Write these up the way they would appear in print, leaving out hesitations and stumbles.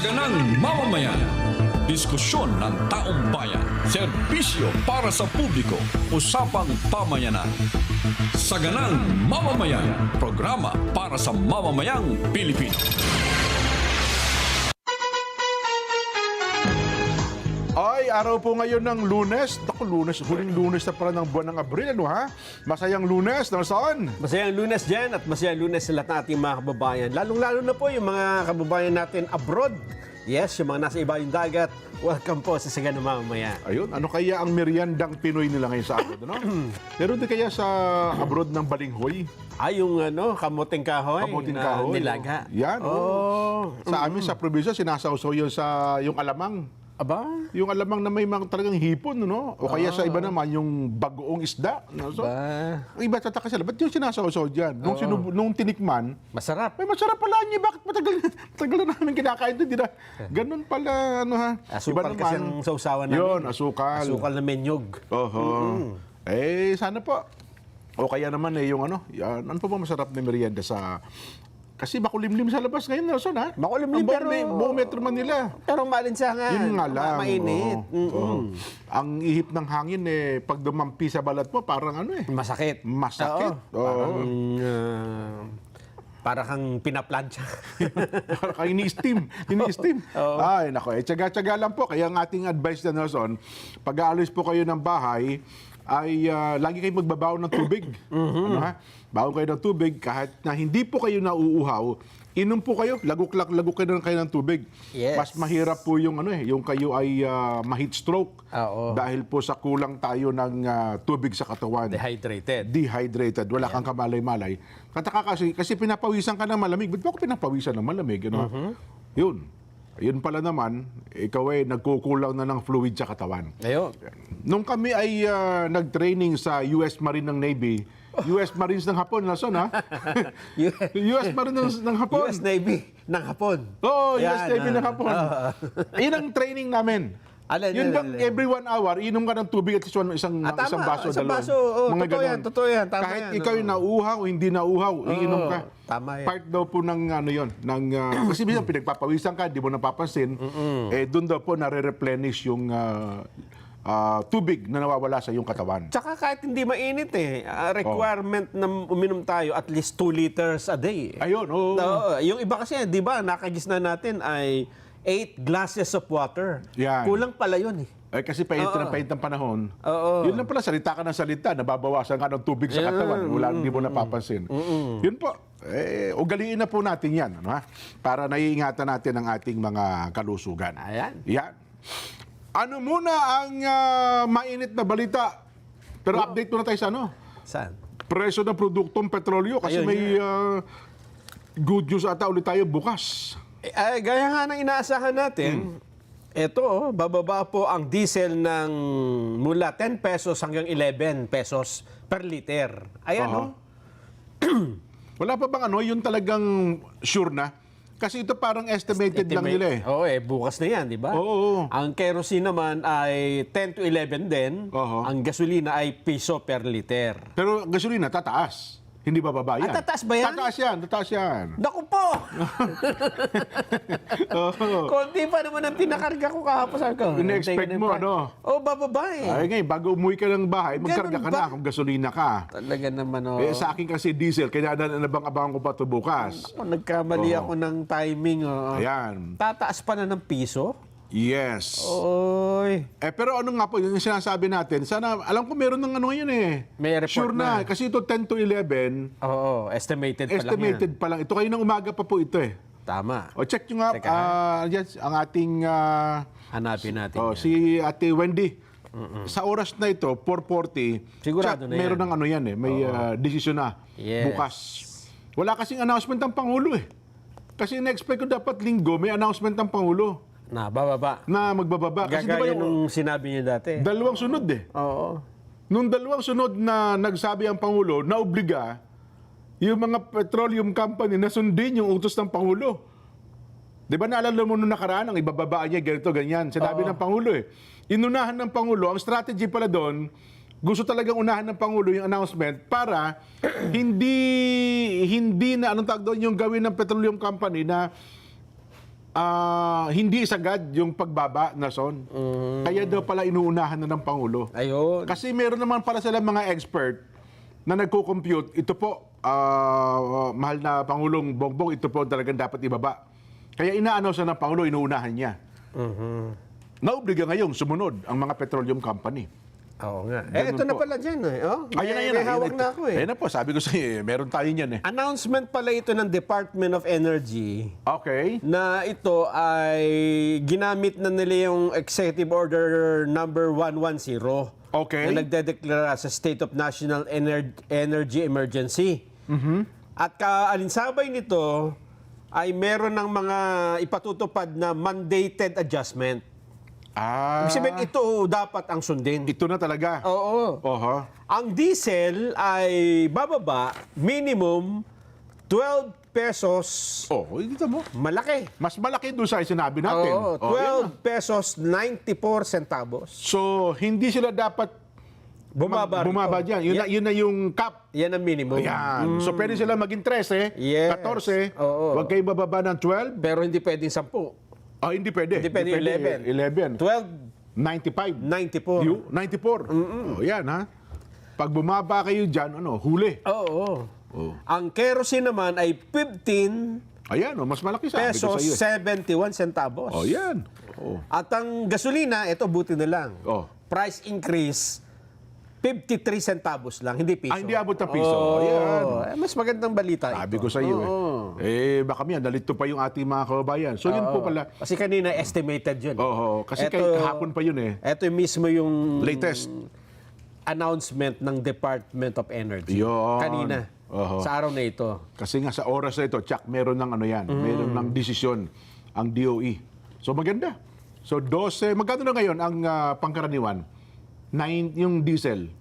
Saganang mamamayan. Diskusyon ng taong bayan. Serbisyo para sa publiko. Usapang pamayanan. Saganang mamamayan. Programa para sa mamamayang Pilipino. Ay, araw po ngayon ng Lunes. Ako, Lunes. Huling Lunes na pala ng buwan ng Abril. Ano ha? Masayang Lunes, Nelson. Masayang Lunes dyan at masayang Lunes sa lahat ng ating mga kababayan. Lalong-lalo na po yung mga kababayan natin abroad. Yes, yung mga nasa ibayong dagat. Welcome po sa Saganang Mamamayan. Ayun, ano kaya ang meriendang Pinoy nila ngayon sa abroad, ano? Meron din kaya sa abroad ng balinghoy? Ay, yung kamuting kahoy. Kamuting na kahoy. Nilaga. Yan, Oh. Sa amin, sa probinsya, sinasawsaw yun sa yung alamang. Aba? Yung alamang na may mga talagang hipon, no? O kaya sa iba naman, yung bagoong isda. No? So, Ba? ang iba tataka sila, ba't yung sinasawsaw dyan? Nung tinikman, Masarap. may masarap pala niya. Bakit matagal na namin kinakain ito? Ganun pala, ano ha? Asukal kasi ang sausawan namin. Yun, asukal. Asukal na menyog. Oho. Sana po. O kaya naman yung ano pa ba masarap na merienda sa... Kasi makulimlim sa labas ngayon, Nelson, ha? Makulimlim, pero... Buong Metro Manila. Pero malinsangan. Yun nga lang. Mainit. Oo. Ang ihip ng hangin, pag dumampi sa balat mo, parang Masakit. masakit. Oo. Parang kang pinaplansya. Parang kayo ini-steam. Ay, nako. Tiyaga-tiyaga lang po. Kaya ang ating advice na, Nelson, pag aalis po kayo ng bahay, ay lagi kayo magbabaon ng tubig. Ano ha? Baon kayo ng tubig kahit na hindi po kayo nauuhaw, inom po kayo, lagok kayo ng tubig. Yes. Mas mahirap po yung yung kayo ay ma-heat stroke Oo. dahil po sa kulang tayo ng tubig sa katawan. Dehydrated. Wala kang kamalay-malay. Kataka kasi pinapawisan ka ng malamig. Ba't ba ako pinapawisan ng malamig? Yun pala naman, ikaw ay nagkukulang na ng fluid sa katawan. Ayun. Nung kami ay nag-training sa US Marine ng Navy, US Marines ng Hapon, Nelson, ha? US Marines ng Hapon. US Navy ng Hapon. Oo, Yan, US Navy ng Hapon. Yun ang training namin. Yun bang every 1 hour, inom ka ng tubig at isang baso, Isang dalawa. baso, totoo yan. Tama Kahit yan, ikaw yung nauuhaw o hindi nauuhaw, iinom ka. Tama yan. Part daw po ng kasi minsan pinagpapawisan ka, di mo napapansin, doon daw po nare-replenish yung tubig na nawawala sa iyong katawan. Tsaka kahit hindi mainit requirement na uminom tayo at least 2 liters a day. Ayun, oo. Yung iba kasi, di ba, nakagisna natin ay 8 glasses of water. Yan. Kulang pala yun Kasi pahit ng panahon. Oo. Yun lang pala, salita ka ng salita, nababawasan ka ng tubig sa katawan. Hindi mo napapansin. Yun po. Ugaliin na po natin yan. Ano, ha? Para naiingatan natin ang ating mga kalusugan. Ayan. Yan. Ano muna ang mainit na balita? Pero update muna tayo sa Saan? presyo ng produktong petrolyo. Kasi Ayun, may good news ata ulit tayo bukas. Gaya nga ng inaasahan natin, ito, bababa po ang diesel ng mula 10 pesos hanggang 11 pesos per liter. Ayan, Wala pa bang yung talagang sure na? Kasi ito parang estimated lang nila Oo, bukas na yan, di ba? Oo. Ang kerosene naman ay 10 to 11 din. Oo. Ang gasolina ay piso per liter. Pero gasolina, tataas. Hindi ba baba yan? tataas ba yan? Tataas yan. Naku po! Oo. Konti pa naman ang pinakarga ko kahapon. Sabi ko, In-expect mo, bababa Ay ngayon, bago umuwi ka ng bahay, magkarga ka Ganun ba? na kung gasolina ka. Talaga naman, Sa akin kasi diesel, kaya nabang-abang ko pa ito bukas. Nagkamali ako ng timing. Ayan. Tataas pa na ng piso? Yes. Oy. Pero ano nga po, yung sinasabi natin, sana, alam ko meron ng yun May report sure na. na. Kasi ito 10 to 11, Oo, estimated pa lang yan. estimated pa lang. Ito kayo ng umaga pa po ito Tama. O check nyo nga, Teka, yes, ang ating, Hanapin natin yan. si Ate Wendy. Sa oras na ito, 4:40, Sigurado na meron yan. ng may desisyon na Yes. bukas. Wala kasing announcement ng Pangulo Kasi na-expect ko dapat linggo, may announcement ng Pangulo Bababa. na magbababa. Kasi di ba Gagaya nung sinabi niyo dati. dalawang sunod Oo. Nung dalawang sunod na nagsabi ang Pangulo, naobliga yung mga petroleum company na sundin yung utos ng Pangulo. Di ba naalala mo nung nakaraan, ang ibababaan niya, ganito, ganyan. Sinabi ng Pangulo Inunahan ng Pangulo, ang strategy pala doon, gusto talagang unahan ng Pangulo yung announcement para hindi na, anong tawag doon, yung gawin ng petroleum company na hindi sagad yung pagbaba na son. Kaya daw pala inuunahan na ng Pangulo. Ayun. Kasi meron naman para sila mga expert na nagko-compute, ito po, mahal na Pangulong Bongbong, ito po talagang dapat ibaba. Kaya inaano sa ng Pangulo, inuunahan niya. Naobliga ngayong sumunod ang mga petroleum company. Oo nga. Ganun Ito na po. pala dyan. Oh, Ayan may hawak na ako eh. Ayan na po, sabi ko sa iyo, meron tayo niyan eh. Announcement pala ito ng Department of Energy Okay. na ito ay ginamit na nila yung Executive Order number 110 Okay. na nagdedeklara sa State of National Energy Emergency. At kaalinsabay nito ay meron ng mga ipatutupad na mandated adjustment. Ibig sabihin, ito dapat ang sundin. Ito na talaga. Oo. Oho. Ang diesel ay bababa minimum 12 pesos. Oh, dito mo. Malaki. Mas malaki doon sa sinabi natin. Oo, Oh, yan 12 na. pesos 94 centavos. So, hindi sila dapat Bumaba bumaba rito. dyan. Yun na yung cap. Yan ang minimum. Ayan. So, pwede sila maging 13, Yes. 14. Oo. Huwag kayo bababa ng 12. Pero hindi pwedeng 10. Hindi pwede. Hindi pwede 11. 11. 12, 95. 94. 94. Oh, yan ha. Pag bumaba kayo dyan, huli. Oo. Oh. Ang kerosene naman ay 15 Ayan, mas malaki sabi ko pesos sa iyo. 71 centavos. Oh, yan. Oh. At ang gasolina, ito buti na lang. Oh. Price increase 53 centavos lang, hindi piso. Hindi abot ng piso. Oh, Ayan. mas magandang balita Sabi ito. ko sa iyo Oo. baka yan, nalito pa yung ating mga kababayan. So, yun po pala. Kasi kanina estimated yun. Oo, kasi Eto- kahapon pa yun eh. Ito yung mismo yung Latest. announcement ng Department of Energy. Yun. Kanina. Oho. Sa araw na ito. Kasi nga sa oras na ito, tsak, meron ng meron ng desisyon ang DOE. So maganda. So 12, magkano na ngayon ang pangkaraniwan? 9 yung diesel.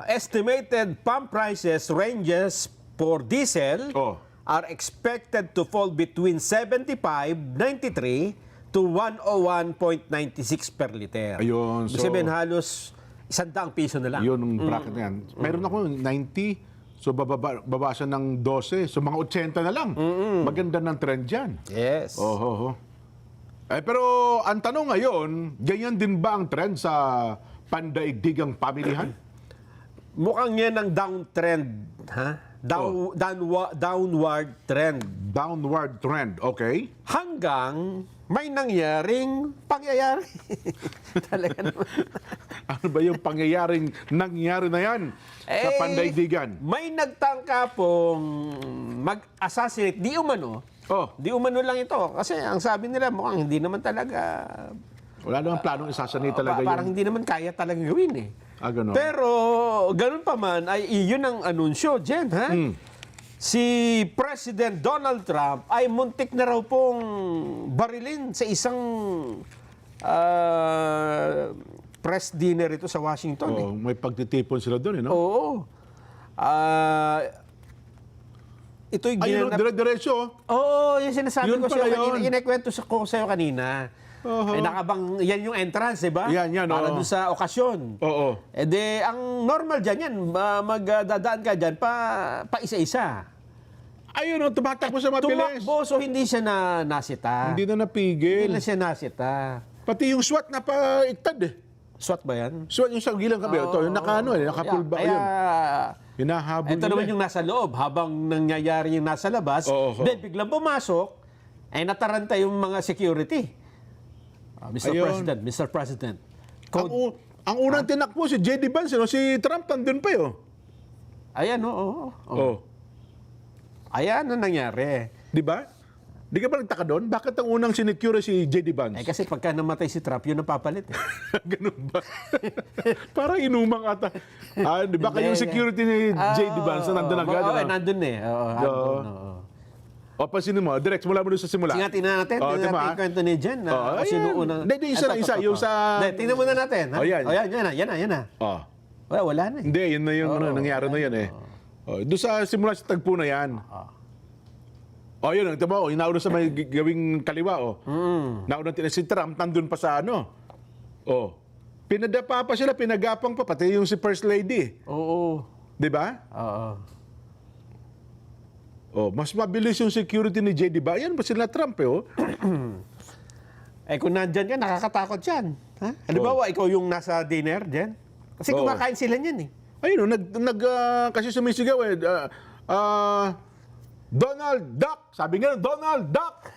Estimated pump prices ranges for diesel Oh. are expected to fall between 75.93 to 101.96 per liter. Ayun, Ibig so- sabihin halos 100 piso na lang. Yun ang bracket na yan. Meron ako 90. So bababa siya ng 12. So mga 80 na lang. Maganda ng trend dyan. Yes. Oho. Pero ang tanong ngayon, ganyan din ba ang trend sa pandaigdigang pamilihan? Mukhang yan ang downtrend, ha? Downward trend. Downward trend, okay? Hanggang may nangyaring pangyayari. Talaga naman. Ano ba yung pangyayaring nangyari na yan sa pandaigdigan? May nagtangka pong mag-assassinate. Di umano. Oh, Di umano lang ito. Kasi ang sabi nila, mukhang hindi naman talaga... wala namang planong isasanay talaga parang yun. hindi naman kaya talaga gawin eh. Ganun. Pero ganun pa man, ay iyon ang anunsyo, Jen, ha? Si President Donald Trump ay muntik na raw pong barilin sa isang press dinner ito sa Washington. Eh. May pagtitipon sila doon, no? Oo. Ito'y Ayun, ginanap... dire-diretso. Oo, yung sinasabi Yun ko pala sa'yo kanina. yun. Inekwento ko sa'yo kanina. Oho. Nakabang, yan yung entrance, di ba? Yan, Para oo. doon sa okasyon. Oo. Ang normal dyan yan, magdadaan ka dyan pa isa-isa. Ayun, tumatakbo sa mabilis. Tumakbo, so hindi siya nasita. Hindi na napigil. Hindi na siya nasita. Pati yung SWAT na paiktad eh. SWAT ba yan? SWAT yung sa gilang kabi. Ito, yung nakapulba Kaya, yun. Hinahabol ito nila naman eh. yung nasa loob. Habang nangyayari yung nasa labas, Oo. then biglang pumasok, ay nataranta yung mga security. Mr. Ayun. President, Mr. President. Ang unang tinakbo si J.D. Vance, no? Si Trump nandun pa yun. Ayan, oo. Oh. Ayan ang nangyari. Di ba? Di ka ba nagtaka doon? Bakit ang unang sinecure si J.D. Vance? Kasi pagka namatay si Trump, yun ang papalit. Eh. Ganun ba? Parang inumang ata. Di ba kayong security ni J.D. Vance na nandun agad? Oo, ano? nandun eh. Oo, nandun, oo. O, pansinin mo, direct, mula mo doon sa simula. Sige, tingnan natin. Oh, Tingnan diba? natin yung kwento ni Jen. Sino ayan. unang... Hindi, isa na, isa. Yung sa... Hindi, tingnan muna natin. Ha? Oh, yan. Yan na. Oh. Wala na eh. Hindi, yun na yung nangyari na yan eh. Oh, doon sa simula sa tagpo na yan. Oh, yun, ito ba? Oh, inauna sa may gawing kaliwa, oh. Nauna si Trump, nandun pa sa ano. Oh. Pinadapa pa sila, pinagapang pa, pati yung si First Lady. Oo. Di ba? Oo. Oh, mas mabilis yung security ni JD ba? Yan ba sila Trump eh, oh? Eh kung nandyan ka, nakakatakot yan. Ha? Halimbawa, ikaw yung nasa dinner dyan. Kasi Oo. kumakain sila niyan eh. Ayun, kasi sumisigaw eh. Donald Duck! Sabi nga, Donald Duck!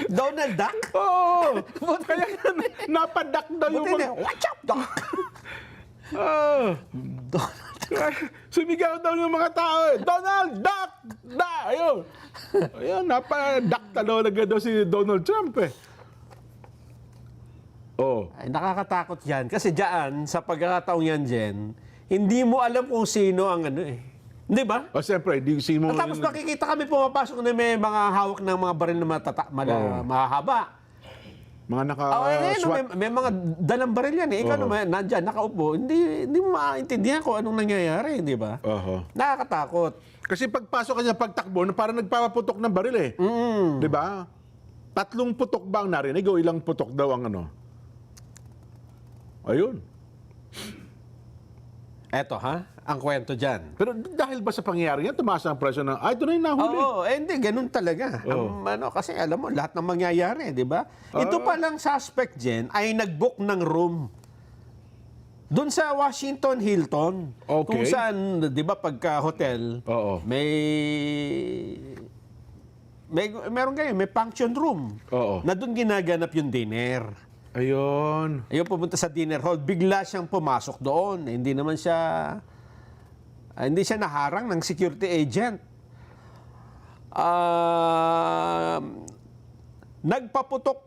Donald Duck? Oo! Kaya napadak daw yung Buti mga... na, watch out, Duck! Sumigaw daw yung mga tao eh. Donald Duck! Ayun! Ayun, napadak talaga daw si Donald Trump eh. Oh. Ay, nakakatakot yan. Kasi dyan, sa pagkakataong yan dyan, hindi mo alam kung sino ang ano eh. Di ba? O siyempre, di si mo... At tapos makikita kami pumapasok na may mga hawak ng mga baril na mahahaba. Mga May, may mga dalang baril yan eh. Ikaw naman, nandyan, nakaupo. Hindi mo maintindihan kung anong nangyayari, di ba? Nakakatakot. Kasi pagpasok ka niya, pagtakbo, parang nagpapaputok ng baril eh. Di ba? 3 putok ba ang narinig o ilang putok daw ang ano? Ayun. Eto ha, ang kwento dyan. Pero dahil ba sa pangyayari yan, tumaas ang presyo ng, ito na yung nahuli. Oo, hindi, ganun talaga. Kasi alam mo, lahat ng mangyayari, di ba? Ito palang suspect dyan ay nag-book ng room doon sa Washington Hilton. Okay. Kung saan, di ba, pagka hotel, meron kayo, may function room. Na doon ginaganap yung dinner. Ayun. Ayun, pumunta sa dinner hall, bigla siyang pumasok doon. Hindi naman siya, hindi siya naharang ng security agent. Nagpaputok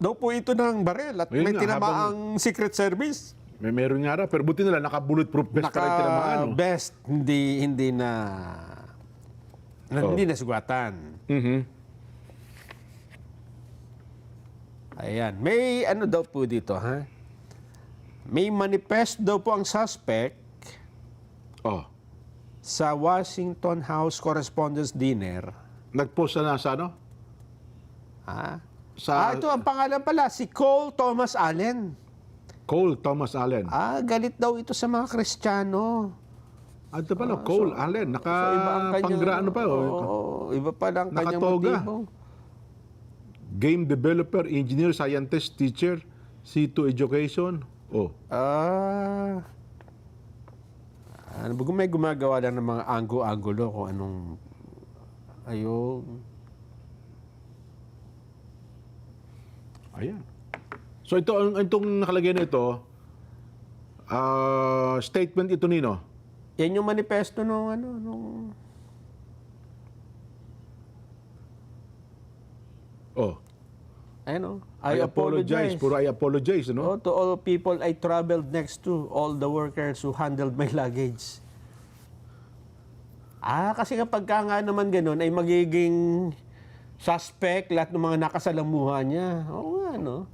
daw po ito ng baril at Ayun may nga, tinamaang Secret Service. Meron nga raw, pero buti nila naka-bulletproof vest para tinamaan. No? Naka-best, hindi na sugatan. Ayan. May ano daw po dito, ha? May manifest daw po ang suspect sa Washington House Correspondents' Dinner. Nag-post na sa ano? Ito ang pangalan pala, si Cole Thomas Allen. Cole Thomas Allen. Galit daw ito sa mga Kristiyano. Ito pala, Cole Allen. Naka-panggra ano pa. Iba pa lang kanyang Nakatoga. motibo. Game developer, engineer, scientist, teacher, C2 education. Ano ba, may gumagawa lang ng mga anggo-anggulo kung anong Ayan. So itong nakalagay na ito, statement ito nino. Yan yung manifesto nung I apologize. Puro I apologize, no? To all people I traveled next to, all the workers who handled my luggage. Kasi kapag nga naman ganun, ay magiging suspect lahat ng mga nakasalamuha niya. Oo nga, no?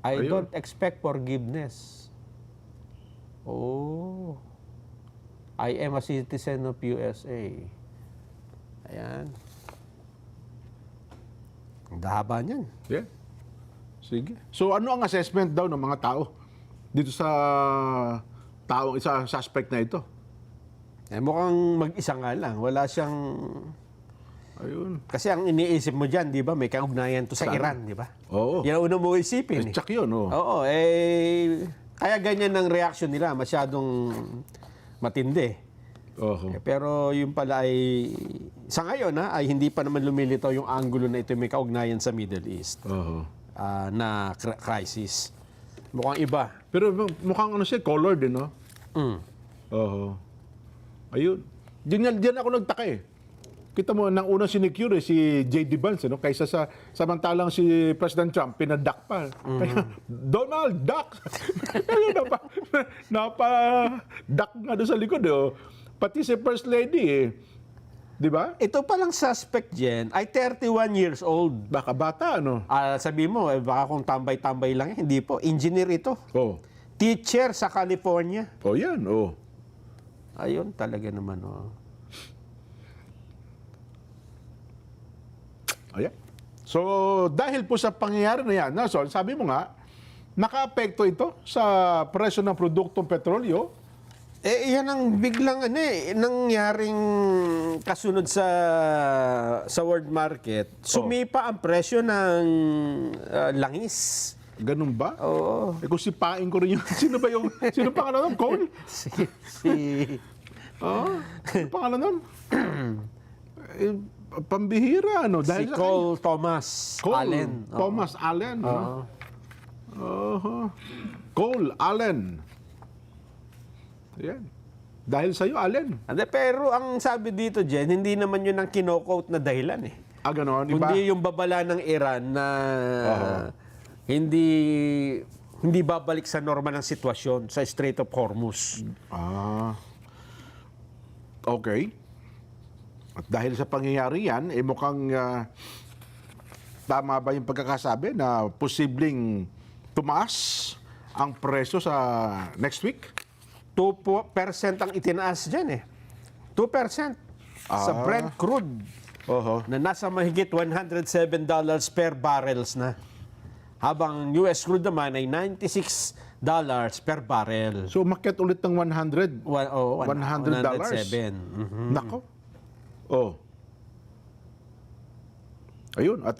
I don't expect forgiveness. I am a citizen of USA. Ayan. Ang dahaba niyan. Yeah. Sige. So ano ang assessment daw ng mga tao dito sa suspect na ito? Mukhang mag-isa nga lang. Wala siyang... Ayun. Kasi ang iniisip mo dyan, di ba, may kaugnayan to sa Iran, di ba? Oo. Yan ang una mo isipin. Tsak yun, Oo, kaya ganyan ang reaction nila, masyadong matindi. Pero yung pala ay, sa ngayon ay hindi pa naman lumilitaw yung angulo na ito may kaugnayan sa Middle East na crisis. Mukhang iba. Pero mukhang colored din, no? Ayun. Diyan ako nagtaka eh. Kita mo, nang unang sinecure si J.D. Vance, no? Kaysa samantalang si President Trump, pinadak pa. Kaya, Donald Duck! Napa-duck nga doon sa likod. Pati si First Lady, di ba? Ito palang suspect dyan ay 31 years old. Baka bata, ano? Sabi mo, baka kung tambay-tambay lang, hindi po. Engineer ito. Teacher sa California. Yan, Ayun, talaga naman, Ayan. So, dahil po sa pangyayari na yan, so, sabi mo nga, nakaapekto ito sa presyo ng produktong petrolyo? Yan ang biglang nangyaring kasunod sa world market. Sumipa ang presyo ng langis. Ganun ba? Oo. Kung sipain ko rin yung... Sino pangalan nun? Cole? Si Sino pangalan nun? Pambihira, ano? si Dahil sa Cole Thomas Cole Allen. Thomas Allen. Oo. Cole Allen. Yan. Dahil sa'yo, Allen. Pero ang sabi dito, Jen, hindi naman yun ang kino-quote na dahilan eh. Ganon, iba? Kundi yung babala ng Iran na hindi babalik sa normal ng sitwasyon sa Strait of Hormuz. Okay. At dahil sa pangyayari yan, mukhang tama ba yung pagkakasabi na posibleng tumaas ang presyo sa next week? 2% ang itinaas dyan eh. 2% sa Brent crude na nasa mahigit $107 per barrels na. Habang US crude naman ay $96 per barrel. So, umakyat ulit ng 100. $100. $107. Nako. Ayun. At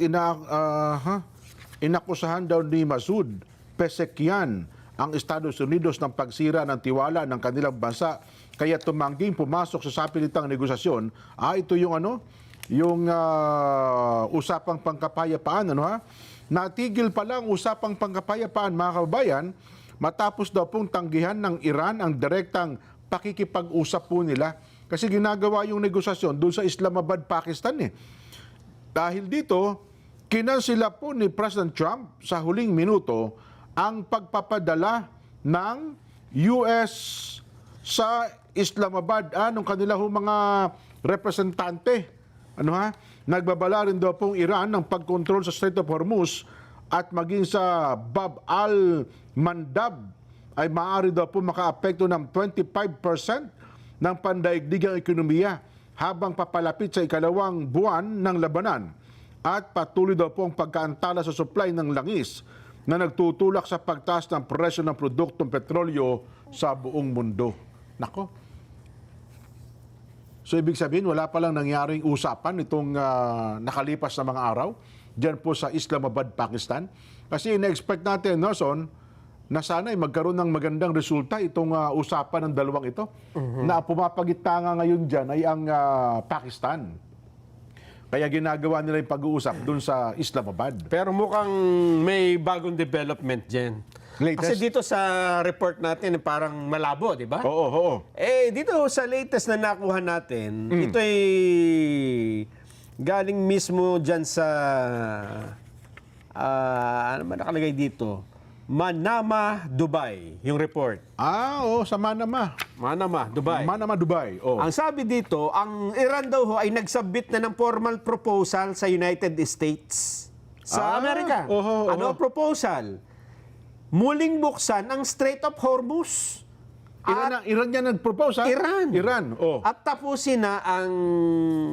inakusahan daw ni Masoud Pezeshkian ang Estados Unidos ng pagsira ng tiwala ng kanilang bansa, kaya tumangging pumasok sa sapilitang negosasyon. Ito yung usapang pangkapayapaan, Natigil pa lang usapang pangkapayapaan, mga kababayan, matapos daw pong tanggihan ng Iran ang direktang pakikipag-usap po nila. Kasi ginagawa yung negosasyon doon sa Islamabad, Pakistan Dahil dito, kinansila po ni President Trump sa huling minuto ang pagpapadala ng US sa Islamabad ng kanilang mga representante. Nagbabala rin daw pong Iran ng pagkontrol sa Strait of Hormuz at maging sa Bab al-Mandab ay maaari daw po makaapekto ng 25% ng pandaigdigang ekonomiya habang papalapit sa ikalawang buwan ng labanan. At patuloy daw po ang pagkaantala sa supply ng langis na nagtutulak sa pagtaas ng presyo ng produktong petrolyo sa buong mundo. Nako. So, ibig sabihin, wala palang nangyaring usapan itong nakalipas na mga araw dyan po sa Islamabad, Pakistan. Kasi ina-expect natin, Nelson, na sana ay magkaroon ng magandang resulta itong usapan ng dalawang ito. Na pumapagitna ngayon dyan ay ang Pakistan. Kaya ginagawa nila yung pag-uusap dun sa Islamabad. Pero mukhang may bagong development dyan. Latest? Kasi dito sa report natin, parang malabo, di ba? Oo. Dito sa latest na nakuha natin, ito ay galing mismo dyan sa, ano ba nakalagay dito? Manama, Dubai, yung report. Sa Manama. Manama, Dubai. Manama, Dubai. Ang sabi dito, ang Iran daw ho ay nagsubmit na ng formal proposal sa United States. Sa Amerika. Ano ang proposal? Muling buksan ang Strait of Hormuz. Iran yan nag-propose, ha? Iran. At tapusin na ang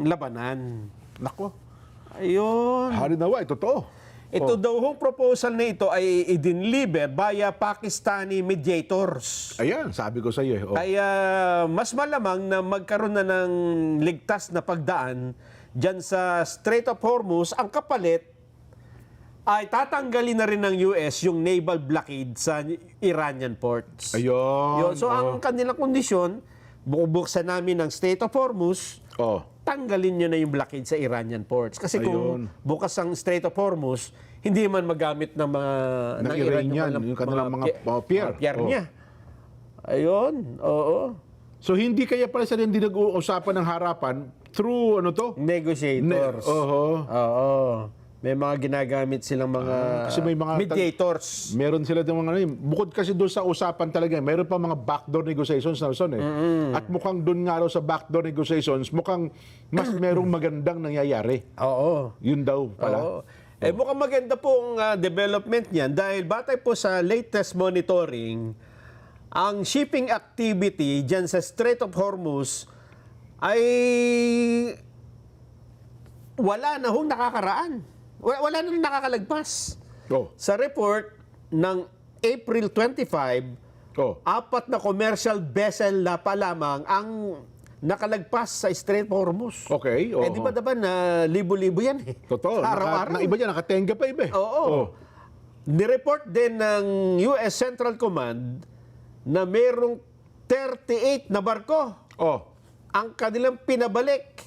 labanan. Nako. Ayun. Harinawa, totoo. Ito daw hong proposal na ito ay idinliber via Pakistani mediators. Ayan, sabi ko sa iyo. Kaya mas malamang na magkaroon na ng ligtas na pagdaan dyan sa Strait of Hormuz. Ang kapalit ay tatanggalin na rin ng US yung naval blockade sa Iranian ports. Ayun. So ang kanilang kondisyon, bubuksan namin ng Strait of Hormuz, tanggalin nyo na yung blockade sa Iranian ports. Kasi kung bukas ang Strait of Hormuz, hindi man magamit ng mga ng Iranian, yung kanilang mga pier niya. Ayun, oo. So hindi kaya pala sila hindi nag-uusapan ng harapan through negotiators. Oo. May mga ginagamit silang mga kasi may mga mediators. Meron sila ng mga bukod kasi doon sa usapan talaga, meron pa mga backdoor negotiations na At mukhang doon nga raw sa backdoor negotiations, mukhang mas merong magandang nangyayari. Oo. Yun daw pala. Oo. Mukhang maganda pong development niyan dahil batay po sa latest monitoring, ang shipping activity dyan sa Strait of Hormuz ay wala na hong nakakaraan. Wala na nakakalagpas. Sa report ng April 25, Oh. 4 na commercial vessel na pa lamang ang nakalagpas sa Strait of Hormuz. Okay, oo. Di ba diba na libo-libo yan eh? Totoo. Araw-araw. Na iba dyan, nakatenga pa iba eh. Oo. Oh. Nireport din ng US Central Command na merong 38 na barko Oh. ang kanilang pinabalik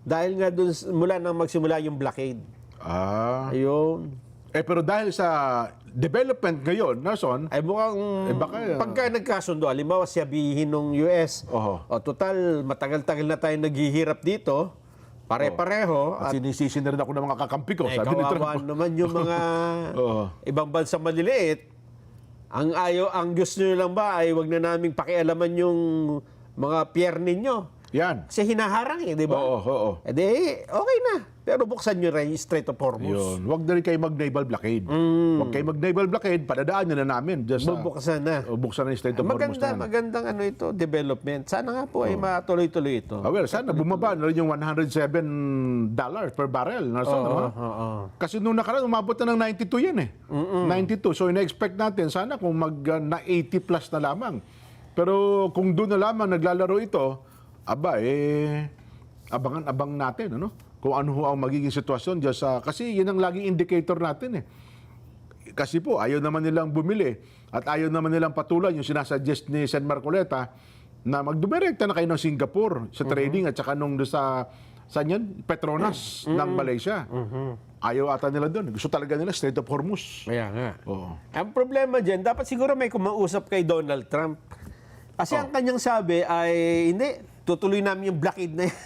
dahil nga dun mula nang magsimula yung blockade. Ah. Ayun. Pero dahil sa development ngayon, Nelson, Ay mukhang baka, pagka nagkasundo, halimbawa sabihin ng US, Oho. total matagal-tagal na tayo naghihirap dito, pare-pareho, at sinisisi na rin ako ng mga kakampi ko. Sabi ni kawawa Trump. naman yung mga Oo. ibang bansa maliliit. Ang gusto nyo lang ba ay wag na naming pakialaman yung mga pier ninyo. Yan. Kasi hinaharang di ba? Oo. E di, okay na. Pero buksan nyo rin yung Strait of Hormuz. Yun. Huwag na rin kayo mag-naval blockade. Huwag kayo mag-naval blockade, padadaan na namin. Just, Bubuksan na. buksan na yung Strait of Hormuz na. Magandang ito, development. Sana nga po ay matuloy-tuloy ito. Well, sana bumaba na rin yung $107 per barrel. Nelson, ano? Kasi nung nakaraan, umabot na ng 92 yan eh. 92. So, ina-expect natin, sana kung na 80 plus na lamang. Pero kung doon na lamang naglalaro ito, abangan-abang natin, ano? Kung ano ho ang magiging sitwasyon dyan sa... Kasi yun ang laging indicator natin eh. Kasi po, ayaw naman nilang bumili at ayaw naman nilang patulan yung sinasuggest ni Sen. Marcoleta na magdumirekta na kayo ng Singapore sa trading at saka nung sa saan yan? Petronas ng Malaysia. Ayaw ata nila doon. Gusto talaga nila Strait of Hormuz. Kaya nga. Oo. Ang problema dyan, dapat siguro may kumausap kay Donald Trump. Kasi ang kanyang sabi ay, hindi, tutuloy namin yung blockade na yan.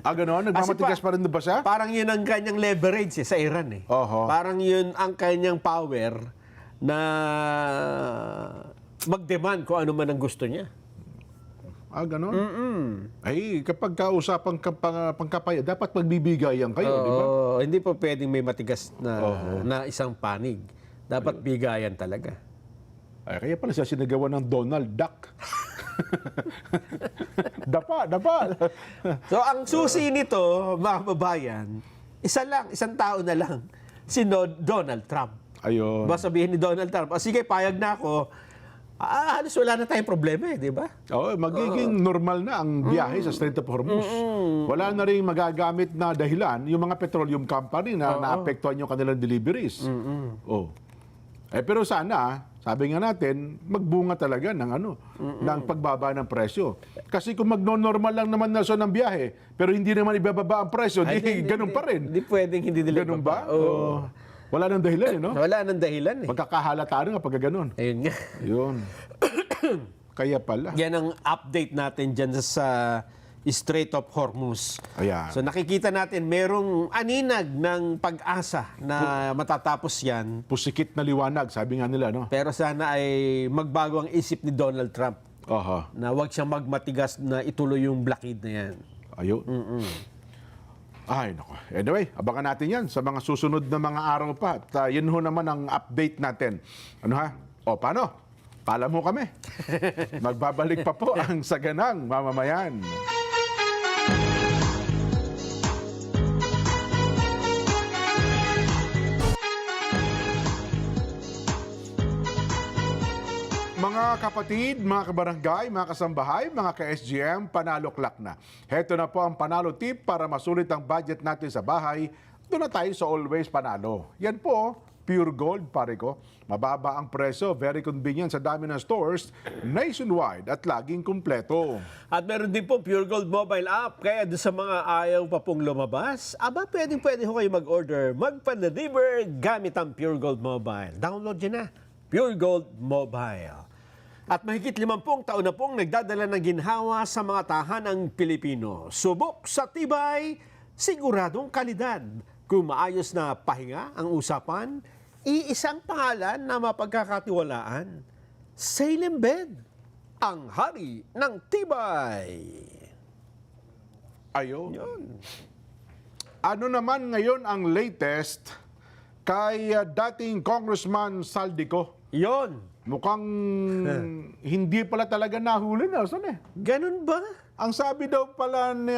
Gano'n? Nagmamatigas pa rin ba siya? Parang yun ang kanyang leverage sa Iran eh. Oho. Parang yun ang kanyang power na mag-demand kung ano man ang gusto niya. Gano'n? Ay, kapag kausapang pangkapaya, dapat magbibigayan kayo, di ba? Hindi po pwedeng may matigas na isang panig. Dapat bigayan talaga. Ay, kaya pala siya sinagawa ng Donald Duck. Dapa. So, ang susi nito, mga babayan, isang tao na lang, si Donald Trump. Ayun. Ba sabihin ni Donald Trump, sige, payag na ako, halos wala na tayong problema di ba? Oo, magiging normal na ang biyahe sa Strait of Hormuz. Wala na rin magagamit na dahilan yung mga petroleum company na naapektuhan yung kanilang deliveries. Pero sana, sabi nga natin, magbunga talaga ng ng pagbaba ng presyo. Kasi kung magno-normal lang naman na ng biyahe, pero hindi naman ibababa ang presyo, ganun pa rin. Hindi pwedeng hindi nila Ganun ba? Oo. Wala nang dahilan, no? Wala nang dahilan eh. Magkakahalata rin kapag ganun. Ayun nga. Yun. Kaya pala. Yan ang update natin dyan sa Strait of Hormuz. Ayan. So nakikita natin merong aninag ng pag-asa na matatapos yan. Pusikit na liwanag, sabi nga nila, no? Pero sana ay magbago ang isip ni Donald Trump Aha. na huwag siyang magmatigas na ituloy yung blockade na yan. Ayun. Ay, nako. Anyway, abangan natin yan sa mga susunod na mga araw pa. At yun ho naman ang update natin. Ano ha? Paano? Pala mo kami. Magbabalik pa po ang Saganang Mamamayan. Mga kapatid, mga kabarangay, mga kasambahay, mga ka-SGM, panalo-klak na. Heto na po ang panalo tip para masulit ang budget natin sa bahay. Doon na tayo sa Always Panalo. Yan po, pure gold, pare ko. Mababa ang presyo, very convenient sa dami ng stores, nationwide at laging kumpleto. At meron din po Pure Gold mobile app. Kaya doon sa mga ayaw pa pong lumabas, pwede ho kayo mag-order, magpa-deliver gamit ang Pure Gold mobile. Download nyo na, Pure Gold mobile. At mahigit 50 taon na pong nagdadala ng ginhawa sa mga tahanang Pilipino. Subok sa tibay, siguradong kalidad. Kung maayos na pahinga ang usapan, iisang pangalan na mapagkakatiwalaan. Salem Bed, ang hari ng tibay. Ayun. Ano naman ngayon ang latest kay dating Congressman Saldico? Yon. Mukhang hindi pala talaga nahuli na. Saan eh? Ganun ba? Ang sabi daw pala ni,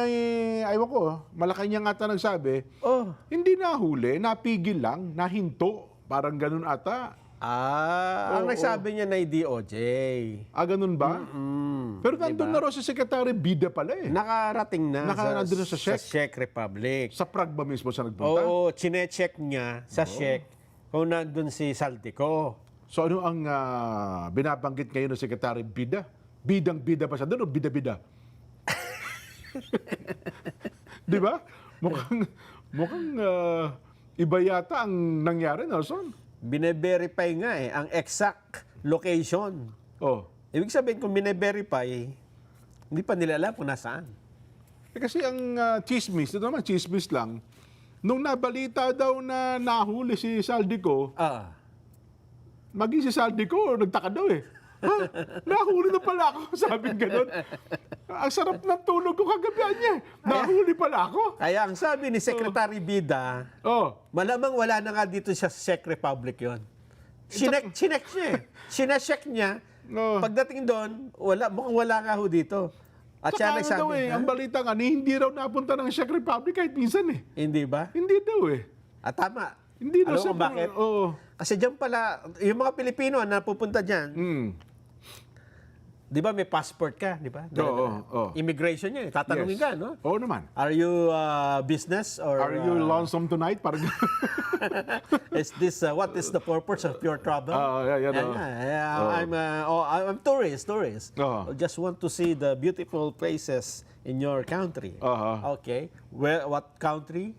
ayaw ko, Malacanang ata nagsabi, Oh. hindi nahuli, napigil lang, nahinto. Parang ganun ata. Ang nagsabi niya na DOJ. Ganun ba? Pero nandun Diba? na raw si Secretary Bida pala eh. Nakarating na Nandun na sa Czech? sa Czech Republic. Sa Prague ba mismo siya nagpunta? Oo, chinecheck niya sa Czech kung nandun si Saldico. So ano ang binabanggit ngayon ng Secretary Bida? Bidang-bida pa siya doon o bida-bida? Di ba? Mukhang iba yata ang nangyari, Nelson. Bine-verify nga ang exact location. Oh. Ibig sabihin, kung bine-verify, hindi pa nila alam kung nasaan. Kasi ang chismis, ito naman chismis lang, nung nabalita daw na nahuli si Saldico, maging si Saldico, nagtaka daw eh. Ha? Nahuli na pala ako. Sabi gano'n. Ang sarap ng tulog ko kagabi niya. Nahuli pala ako. Kaya ang sabi ni Secretary Bida, malamang wala na nga dito sa Czech Republic yon. Sinek niya eh. Sinecheck niya. Pagdating doon, mukhang wala nga ho dito. At siya Saka daw nagsabi, ang balita nga, hindi raw napunta ng Czech Republic kahit minsan eh. hindi ba? Hindi daw eh. Tama. Hindi daw Alam mo kung bakit? Oo. Kasi diyan pala, yung mga Pilipino na pupunta diyan, di ba may passport ka, di ba? Oo. Immigration yun, tatanungin ka, no? Oo naman. Are you business or... Are you lonesome tonight? Parang is this, what is the purpose of your travel? I'm tourist. I just want to see the beautiful places in your country. Okay. What country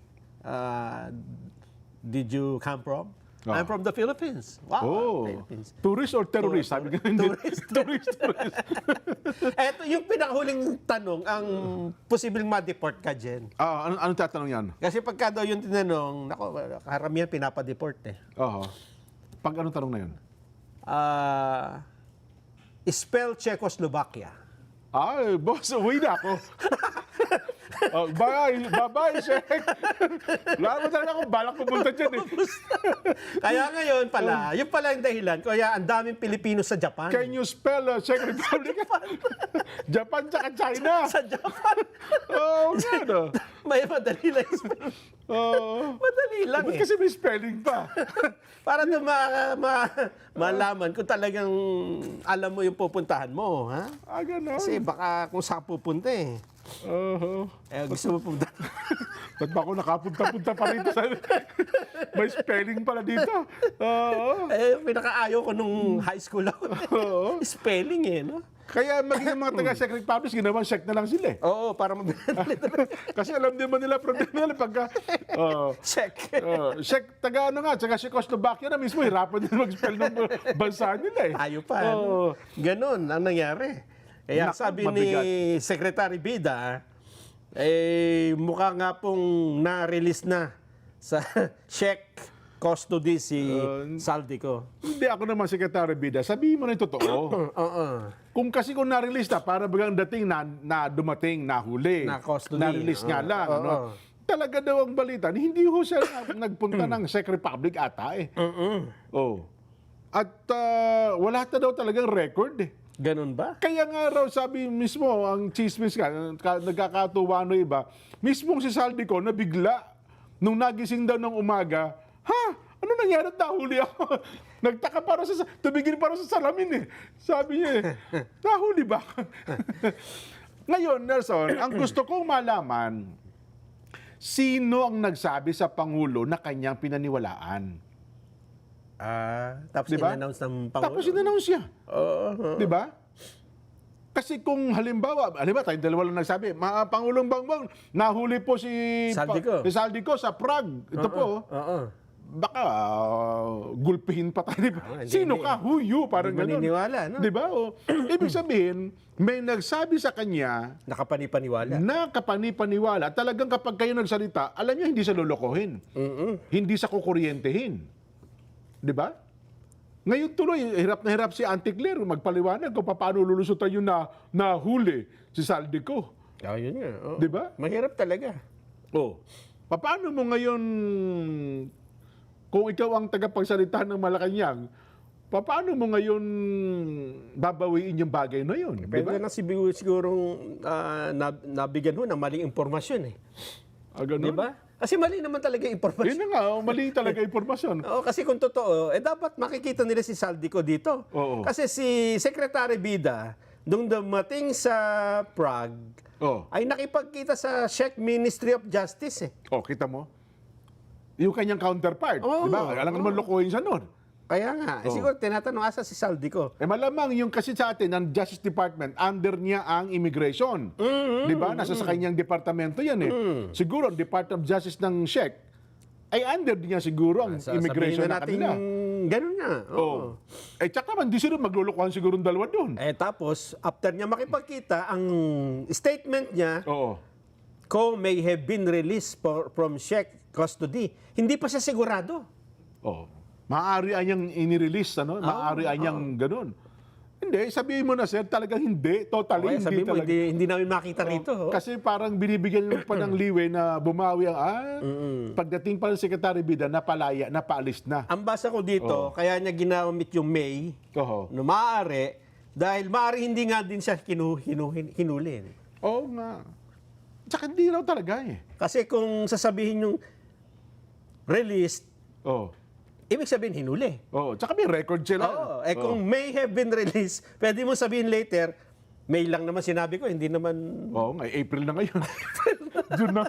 did you come from? I'm from the Philippines. Wow, Philippines. Tourist or terrorist? Sabi nga, tourist. Eto yung pinakahuling tanong, ang posibleng ma-deport ka, Jen. Anong tatanong yan? Kasi pagka daw yung tinanong, karamihan pinapa-deport eh. Pag anong tanong na yun? Spell Czechoslovakia. Ay, boss, uwi na ako. Bye, Shek. Wala mo talaga akong balak pumunta dyan eh. Kaya ngayon pala, yun pala yung dahilan. Kaya ang daming Pilipino sa Japan. Can you spell Czech Republic? Japan tsaka China. Sa Japan. Ano? May madali lang yung spell. Madali lang Ba't eh. kasi may spelling pa? Para na malaman kung talagang alam mo yung pupuntahan mo. Ha? Gano'n. Kasi baka kung saan pupunta eh. Gusto mo pumunta. Ba't ba ako nakapunta-punta pa rito? May spelling pala dito. Pinakaayaw ko nung high school ako. Spelling eh, no? Kaya maging mga taga-Czech Republic, ginawa check na lang sila eh. Oo, para mabilis. Kasi alam din mo nila problema nila pagka... Check. Taga Czechoslovakia na mismo, hirapan din mag-spell ng bansa nila eh. Tayo pa. Ganon ang nangyari. Kaya sabi mabigat. ni Secretary Bida, mukha nga pong na-release na sa Czech custody si Saldico. Hindi ako naman Secretary Bida. Sabihin mo na yung totoo. Kung na-release na, para bagang dating na dumating, nahuli. Na-custody. Na-release nga lang. Talaga daw ang balita, hindi ho siya nagpunta ng Czech Republic ata eh. At wala na daw talagang record eh. Ganon ba? Kaya nga raw sabi mismo, ang chismis nagkakatuwa no iba, mismong si Saldico nabigla nung nagising daw ng umaga, ano nangyari? Nahuli ako. Nagtaka para tumigil para sa salamin eh. Sabi niya nahuli ba? Ngayon, Nelson, ang gusto kong malaman, sino ang nagsabi sa Pangulo na kanyang pinaniwalaan? Tapos diba? in-announce ng Pangulo. Tapos in-announce siya. Di ba? Kasi kung halimbawa tayong dalawa lang nagsabi, Pangulong Bongbong, nahuli po si Saldico sa Prague. Ito po. Baka gulpihin pa tayo. Sino ka? Who you? Parang gano'n. Maniniwala, no? Di ba? Ibig sabihin, may nagsabi sa kanya Nakapanipaniwala. Talagang kapag kayo nagsalita, alam niyo hindi sa lolokohin. Hindi sa kukuryentehin. Di ba? Ngayon tuloy, hirap na hirap si Auntie Claire magpaliwanag kung paano lulusutan yung nahuli si Saldico. Yun nga. Di ba? Mahirap talaga. Paano mo ngayon, kung ikaw ang tagapagsalita ng Malacanang, paano mo ngayon babawiin yung bagay na yun? Pwede na sigurong nabigyan ho ng maling impormasyon eh. Ganun? Di ba? Kasi mali naman talaga yung impormasyon. Yun na nga, mali talaga impormasyon. Oo, kasi kung totoo, dapat makikita nila si Saldico dito. Oo. Kasi si Secretary Bida, nung dumating sa Prague, Oo. ay nakipagkita sa Czech Ministry of Justice. Kita mo? Yung kanyang counterpart. Oo. Di ba? Alam naman lokohin siya nun. Kaya nga, siguro tinatanong asa si Saldico. Malamang yung kasi sa atin, ng Justice Department, under niya ang immigration. Di ba? Nasa sa kanyang departamento yan eh. Siguro, ang Department of Justice ng Czech, ay under niya siguro ang immigration na natin, kanila. ganun nga. Oo. Tsaka man, di sila maglulukuhan siguro ng dalawa doon. Tapos, after niya makipagkita, ang statement niya, Oo. Ko may have been released from Czech custody. Hindi pa siya sigurado. Oo. Maaari anyang inirelease, ano? Maaari anyang ganun. Hindi, sabihin mo na, sir, talagang hindi. Totally, Okay, sabi hindi mo, talaga. hindi namin makita rito. Kasi parang binibigyan mo pa ng liwe na bumawi ang, pagdating pa ng Secretary Bida, napalaya, napaalis na. Ang basa ko dito, kaya niya ginamit yung may, Oo. no maaari, dahil maaari hindi nga din siya hinuli. Oo nga. Tsaka hindi raw talaga eh. Kasi kung sasabihin yung released, Oo. ibig sabihin hinuli. Oo. Tsaka may record sila. Oo. Kung may have been released, pwede mo sabihin later, May lang naman sinabi ko, hindi naman... Oo nga, April na ngayon. June na.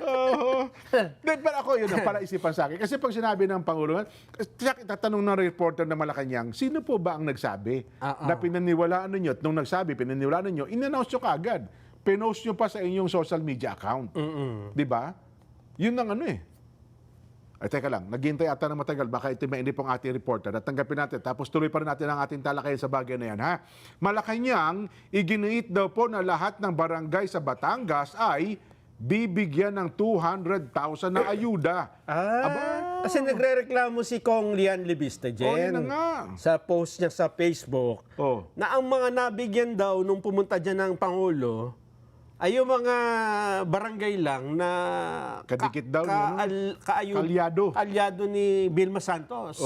Oo. Pero ako, yun ang palaisipan sa akin. Kasi pag sinabi ng Pangulo, tatanong ng reporter na Malacanang, sino po ba ang nagsabi na pinaniwalaan ninyo? At nung nagsabi, pinaniwalaan ninyo, in-announce nyo kaagad. Pinost nyo pa sa inyong social media account. Di ba? Yun ang ano eh. Ay, teka lang, naghihintay ata na matagal, baka ito mainip ang ating reporter. At tanggapin natin, tapos tuloy pa rin natin ang ating talakayan sa bagay na yan, ha? Malacanang, iginiit daw po na lahat ng barangay sa Batangas ay bibigyan ng 200,000 na ayuda. Kasi nagre-reklamo si Kong Lian Libiste, Jen, yun na nga. sa post niya sa Facebook, na ang mga nabigyan daw nung pumunta dyan ng Pangulo, ay yung mga barangay lang na Kadikit daw yun. Kalyado ni Vilma Santos.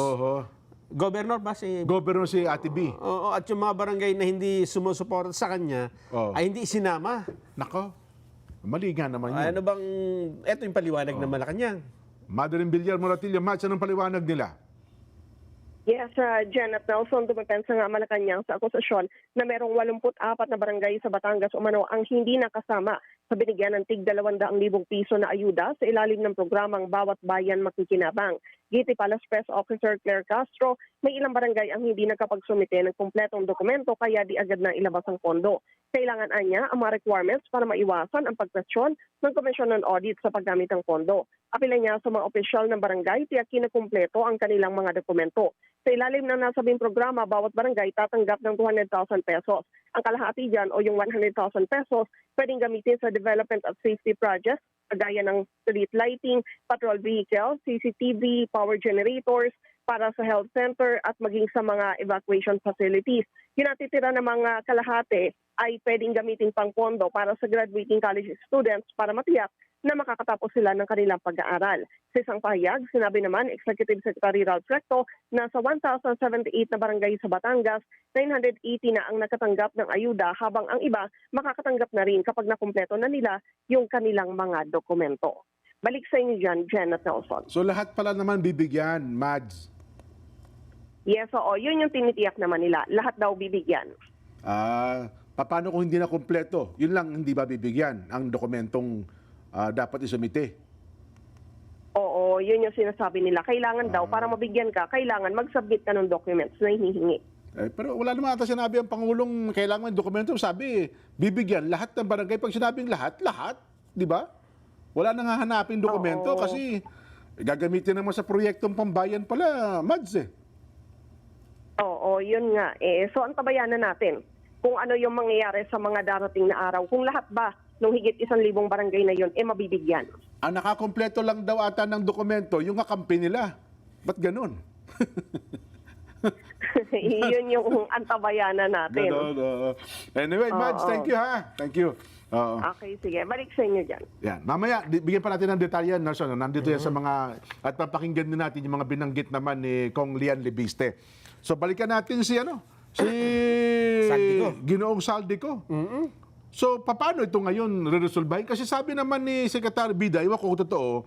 Governor ba si... Governor si Ate B. Oo, at yung mga barangay na hindi sumusuporta sa kanya, ay hindi isinama. Nako, mali nga naman yun. Ano bang... Ito yung paliwanag ng Malacanang. Madeline Villar Moratillo, Match, anong paliwanag nila? Yes, Janet Nelson, dumapensa nga Malacanang sa akusasyon na merong 84 na barangay sa Batangas umano ang hindi nakasama sa binigyan ng tig 200,000 piso na ayuda sa ilalim ng programang Bawat Bayan Makikinabang. Giti Palace Press Officer Claire Castro, may ilang barangay ang hindi nakapagsumite ng kumpletong dokumento kaya di agad na ilabas ang pondo. Kailangan anya ang mga requirements para maiwasan ang pagkwestiyon ng Commission on Audit sa paggamit ng pondo. Apila niya sa mga opisyal ng barangay tiyak kinakumpleto ang kanilang mga dokumento. Sa ilalim ng nasabing programa, bawat barangay tatanggap ng 200,000 pesos. Ang kalahati dyan o yung 100,000 pesos pwedeng gamitin sa development of safety projects, kagaya ng street lighting, patrol vehicle, CCTV, power generators, para sa health center at maging sa mga evacuation facilities. Yung natitira ng mga kalahati ay pwedeng gamitin pang pondo para sa graduating college students para matiyak na makakatapos sila ng kanilang pag-aaral. Sa isang pahayag, sinabi naman Executive Secretary Ralph Recto na sa 1,078 na barangay sa Batangas, 980 na ang nakatanggap ng ayuda habang ang iba makakatanggap na rin kapag nakumpleto na nila yung kanilang mga dokumento. Balik sa inyo dyan, Janet Nelson. So lahat pala naman bibigyan, Mads? Yes, oo. Yun yung tinitiyak naman nila. Lahat daw bibigyan. Paano kung hindi na kumpleto? Yun lang hindi ba bibigyan ang dokumentong dapat isumite? Oo, yun yung sinasabi nila. Kailangan daw, para mabigyan ka, kailangan mag-submit ka ng documents na hinihingi. Pero wala naman ata sinabi ang Pangulong kailangan ng dokumento. Sabi, bibigyan lahat ng barangay. Pag sinabing lahat, di ba? Wala nang hahanapin dokumento kasi gagamitin naman sa proyektong pambayan pala, Mads eh. Oo, yun nga. So, antabayanan natin kung ano yung mangyayari sa mga darating na araw. Kung lahat ba nung higit 1,000 barangay na yun, mabibigyan. Ang nakakompleto lang daw ata ng dokumento, yung kakampi nila. Ba't ganun? Yun yung antabayanan natin. Anyway, Mads, thank you ha. Thank you. Okay, sige. Balik sa inyo dyan. Yan. Mamaya, bigyan pa natin ng detalye. Nandito yan sa mga, at papakinggan din natin yung mga binanggit naman ni Kong Lian Libiste. So, balikan natin si Saldico. Ginoong Saldico. So, paano ito ngayon re-resolbahin? Kasi sabi naman ni Secretary Bida, iwan ko kung totoo,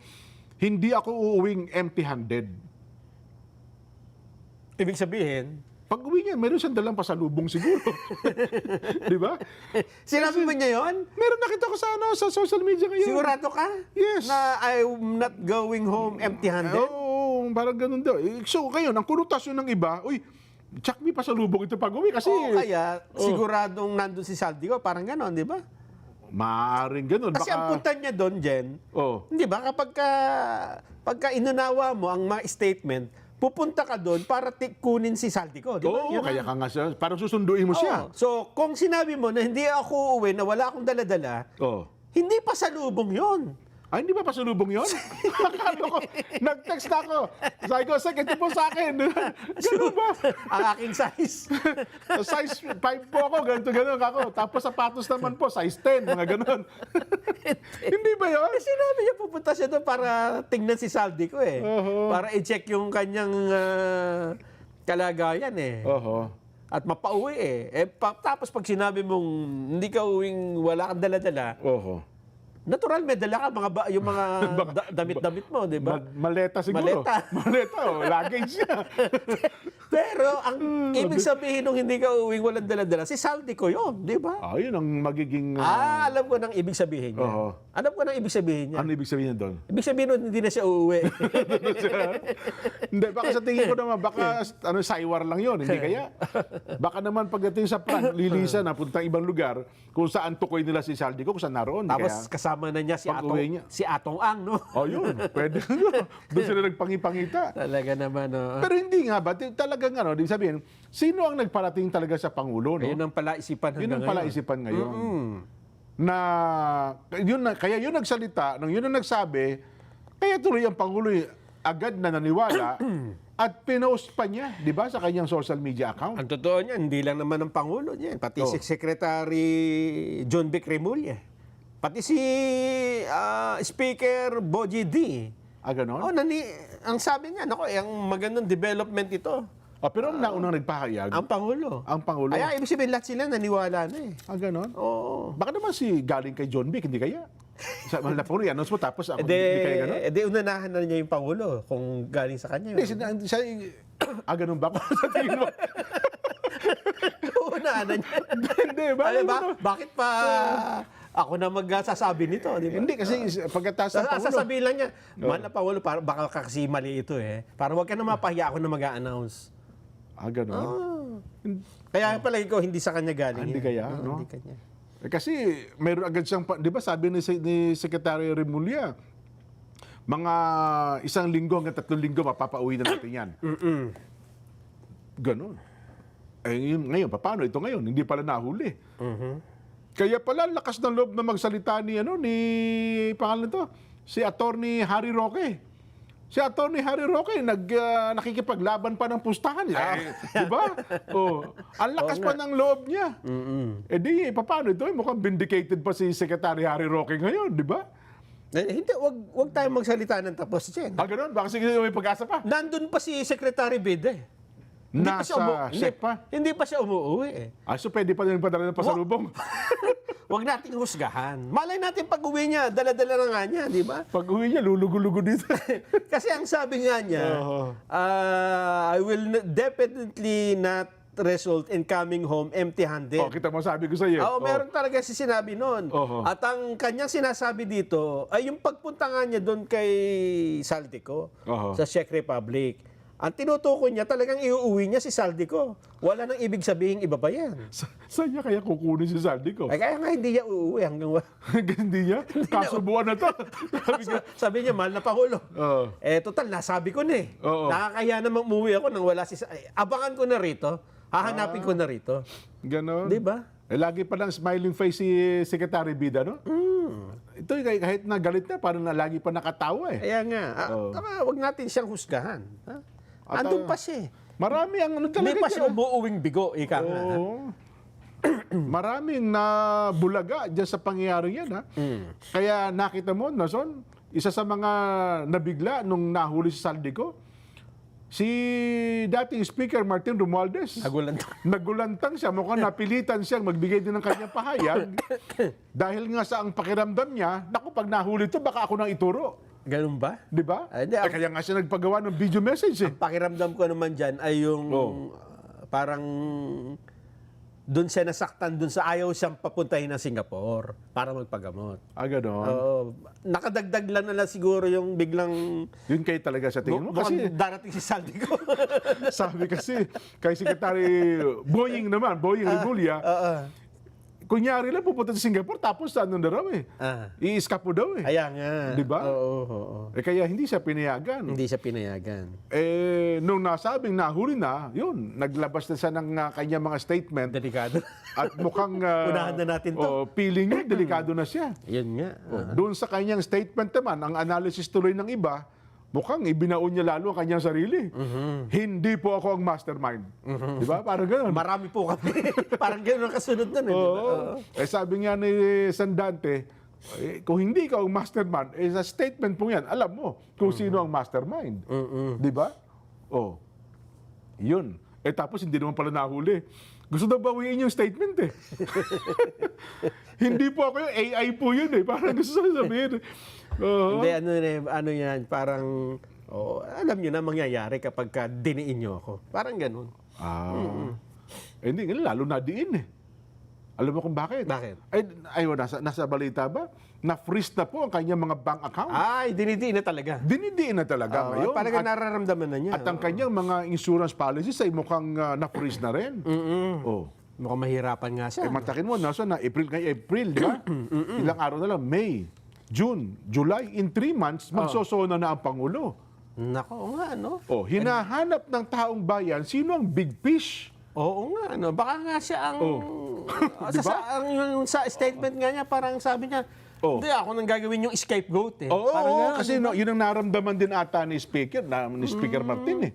hindi ako uuwing empty-handed. Ibig sabihin, Pag uwi niya, meron siyang dalang pasalubong siguro. Di ba? sinabi mo niya yon? Meron nakita ko sa social media ngayon. Sigurado ka? Yes. Na I'm not going home empty-handed? Oo, parang ganun daw. So, ngayon, ang konotasyon ng iba, uy, tsak may pasalubong ito pag uwi kasi... O kaya, siguradong nandun si Saldico, parang gano'n, di ba? Maaaring ganun. Kasi ang punta niya doon, Jen, Oh. di ba, pagka inunawa mo ang mga statement, pupunta ka doon para kunin si Saldico, di ba? Oo, Yun kaya ang- ka nga siya. Parang susunduin mo siya. Oo. So, kung sinabi mo na hindi ako uuwi, na wala akong daladala, Oh. hindi pa salubong yon. Ay, hindi ba pasalubong yun? Akala ko, nag-text na ako. Sabi ko, Sek, ito po sa akin. Ganun ba? Ang aking size. Size 5 po ako, ganito ako. Tapos sapatos naman po, size 10, mga ganun. Hindi ba yun? Eh, sinabi niya pupunta siya doon para tingnan si Saldico eh. Oo. Para i-check yung kanyang kalagayan eh. Oho. At mapauwi eh. Tapos pag sinabi mong hindi ka uwing wala kang dala-dala, Oho. natural may dala ka yung mga damit-damit mo, di ba? Maleta siguro. Maleta. Maleta, oh. Luggage niya. Pero ang ibig sabihin nung hindi ka uwing walang dala-dala, si Saldico yun, di ba? Ah, yun ang magiging... Alam ko nang ibig sabihin niya. Oo. Alam ko nang ibig sabihin niya. ano ibig sabihin niya doon? Ibig sabihin nun, hindi na siya uuwi. Hindi, baka sa tingin ko naman, baka saywar lang yun, hindi kaya? Baka naman pagdating sa plant, lilisan, napunta ibang lugar, kung saan tukoy nila si Saldico, kung saan naroon. Tapos Kaya, kasama na niya si Pag-uwi niya. Atong Ang, no? oh yun, pwede. Doon sila nagpangipangita. Talaga naman, no? Pero hindi nga ba, talagang ano, di sabihin, sino ang nagparating talaga sa Pangulo, no? Ayun ang palaisipan Yun ang hanggang ngayon. palaisipan ngayon. Kaya yun nagsalita, nung yun ang nagsabi, kaya tuloy ang Pangulo agad na naniwala at pinost pa niya, di ba, sa kanyang social media account. Ang totoo niyan, hindi lang naman ang Pangulo niyan, pati Oh. si Secretary John Vic Remulla, pati si Speaker Boji D. Ganon? Ang sabi niya, nako, ang magandang development ito, Pero ang naunang nagpahayag, ang Pangulo. ang Pangulo. Kaya ibig sabihin lahat sila naniwala na eh. Ganon? Oo. Baka naman galing kay John Vic, hindi kaya? Sa mga Pangulo, i-announce mo, tapos ako, hindi kaya ganon? Unahan na niya yung Pangulo kung galing sa kanya. Hindi, siya, ganon ba? Sa tingin mo? Unahan na niya. Hindi, ba? Ay, bakit pa ako na magsasabi nito, di ba? Hindi, kasi pagkatapos ng Pangulo, Sasabihin lang niya, mahal na Pangulo, baka kasi mali ito eh. Para wag ka na mapahiya, ako na mag-a-announce. ganon? Kaya palagi ko, hindi sa kanya galing. Hindi yan. kaya, no? Hindi kanya. Kasi meron agad siyang, di ba sabi ni Secretary Remulla, mga 1 linggo hanggang 3 linggo, mapapauwi na natin yan. Ganon. Ngayon, paano ito ngayon? Hindi pala nahuli. Kaya pala, lakas ng loob na magsalita ni pangalan nito, si Attorney Harry Roque. Si Attorney Harry Roque, nakikipaglaban pa ng pustahan. Di ba? Ang lakas pa ng loob niya. Paano ito? Mukhang vindicated pa si Secretary Harry Roque ngayon, di ba? Hindi, wag tayo magsalita ng tapos, Jen. Ganon? Baka sige may pag-asa pa. Nandun pa si Secretary Bida eh. Nasa SEC pa. Hindi pa siya umuwi eh. So pwede pa rin padala ng pasalubong. Wag nating husgahan. Malay natin pag-uwi niya, dala-dala na nga niya, di ba? Pag uwi niya, lulugo-lugo dito. Kasi ang sabi nga niya, I will definitely not result in coming home empty-handed. Kita mo, sabi ko sa iyo. Meron talaga si sinabi noon. At ang kanyang sinasabi dito ay yung pagpunta nga niya doon kay Saldico sa Czech Republic. Ang tinutukoy niya, talagang iuuwi niya si Saldico. Wala nang ibig sabihin iba pa yan. Saan niya kaya kukunin si Saldico? Ay, kaya nga hindi niya uuwi hanggang... Hindi niya? Kasubuan na to. Sabi niya, mahal na Pangulo. Total, nasabi ko na eh. Nakakaya namang umuwi ako nang wala si... Abangan ko na rito. Hahanapin ko na rito. Ganon. Di ba? Lagi pa lang smiling face si Secretary Bida, no? Ito, kahit na galit na, parang lagi pa nakatawa eh. Kaya nga. Wag natin siyang husgahan. Andun pa siya eh. Marami ang talaga. Hindi pa siya dyan, umuuwing bigo, ika nga. Maraming nabulaga dyan sa pangyayari yan, ha? Kaya nakita mo, Nason, isa sa mga nabigla nung nahuli si Saldico, si dating Speaker Martin Romualdez. Nagulantang siya, mukhang napilitan siyang magbigay din ng kanyang pahayag dahil nga sa ang pakiramdam niya, naku, pag nahuli ito, baka ako nang ituro. Ganun ba? Di ba? Hindi, Kaya nga siya nagpagawa ng video message eh. Pakiramdam ko naman dyan ay yung parang doon siya nasaktan, doon sa ayaw siyang papuntahin ng Singapore para magpagamot. Ganon. Oo. Nakadagdag lang na siguro yung biglang Yun kayo talaga sa tingin mo. Kasi mukhang darating si Saldi ko. sabi kasi, kay Secretary Boying Rimulya, kunyari lang pupunta sa Singapore tapos ano na raw eh. I-escapo daw eh. Kaya nga. Di ba? Oo. Kaya hindi siya pinayagan. Hindi siya pinayagan. Nung nasabing nahuli na, yun, naglabas na siya ng kanyang mga statement. Delikado. At mukhang Unahan na natin to. feeling niya, delikado na siya. Yun nga. Doon sa kanyang statement naman, ang analysis tuloy ng iba, mukhang ibinaon niya lalo ang kanyang sarili. Hindi po ako ang mastermind. Di ba? Parang gano'n. Marami po kami. Parang gano'n ang kasunod nun. Oo. Sabi nga ni Sandante, kung hindi ka ang mastermind, sa statement po yan, alam mo kung sino ang mastermind. Di ba? Yun. Tapos hindi naman pala nahuli. Gusto daw bawiin yung statement eh. Hindi po ako yung AI po yun eh. Parang gusto sabihin. Hindi, ano yan, parang, alam nyo na mangyayari kapag diniin nyo ako. Parang ganun. Hindi, lalo na diin eh. Alam mo kung bakit? Bakit? Nasa balita ba? Na-freeze na po ang kanyang mga bank account. Ay, dinidiin na talaga. Dinidiin na talaga ngayon. Parang nararamdaman na niya. At ang kanyang mga insurance policies ay mukhang na-freeze na rin. Mukhang mahirapan nga siya. Matakin mo, nasa na April, di ba? Ilang araw na lang, May, June, July, in 3 months, magsosona na ang Pangulo. Nako, nga, no? Hinahanap ng taong bayan, sino ang big fish? Oo nga, no? Baka nga siya ang... Diba? Sa statement nga niya, parang sabi niya, hindi, ako nang gagawin yung scapegoat eh. Oo, kasi yun ang naramdaman din ata ni Speaker Martin eh.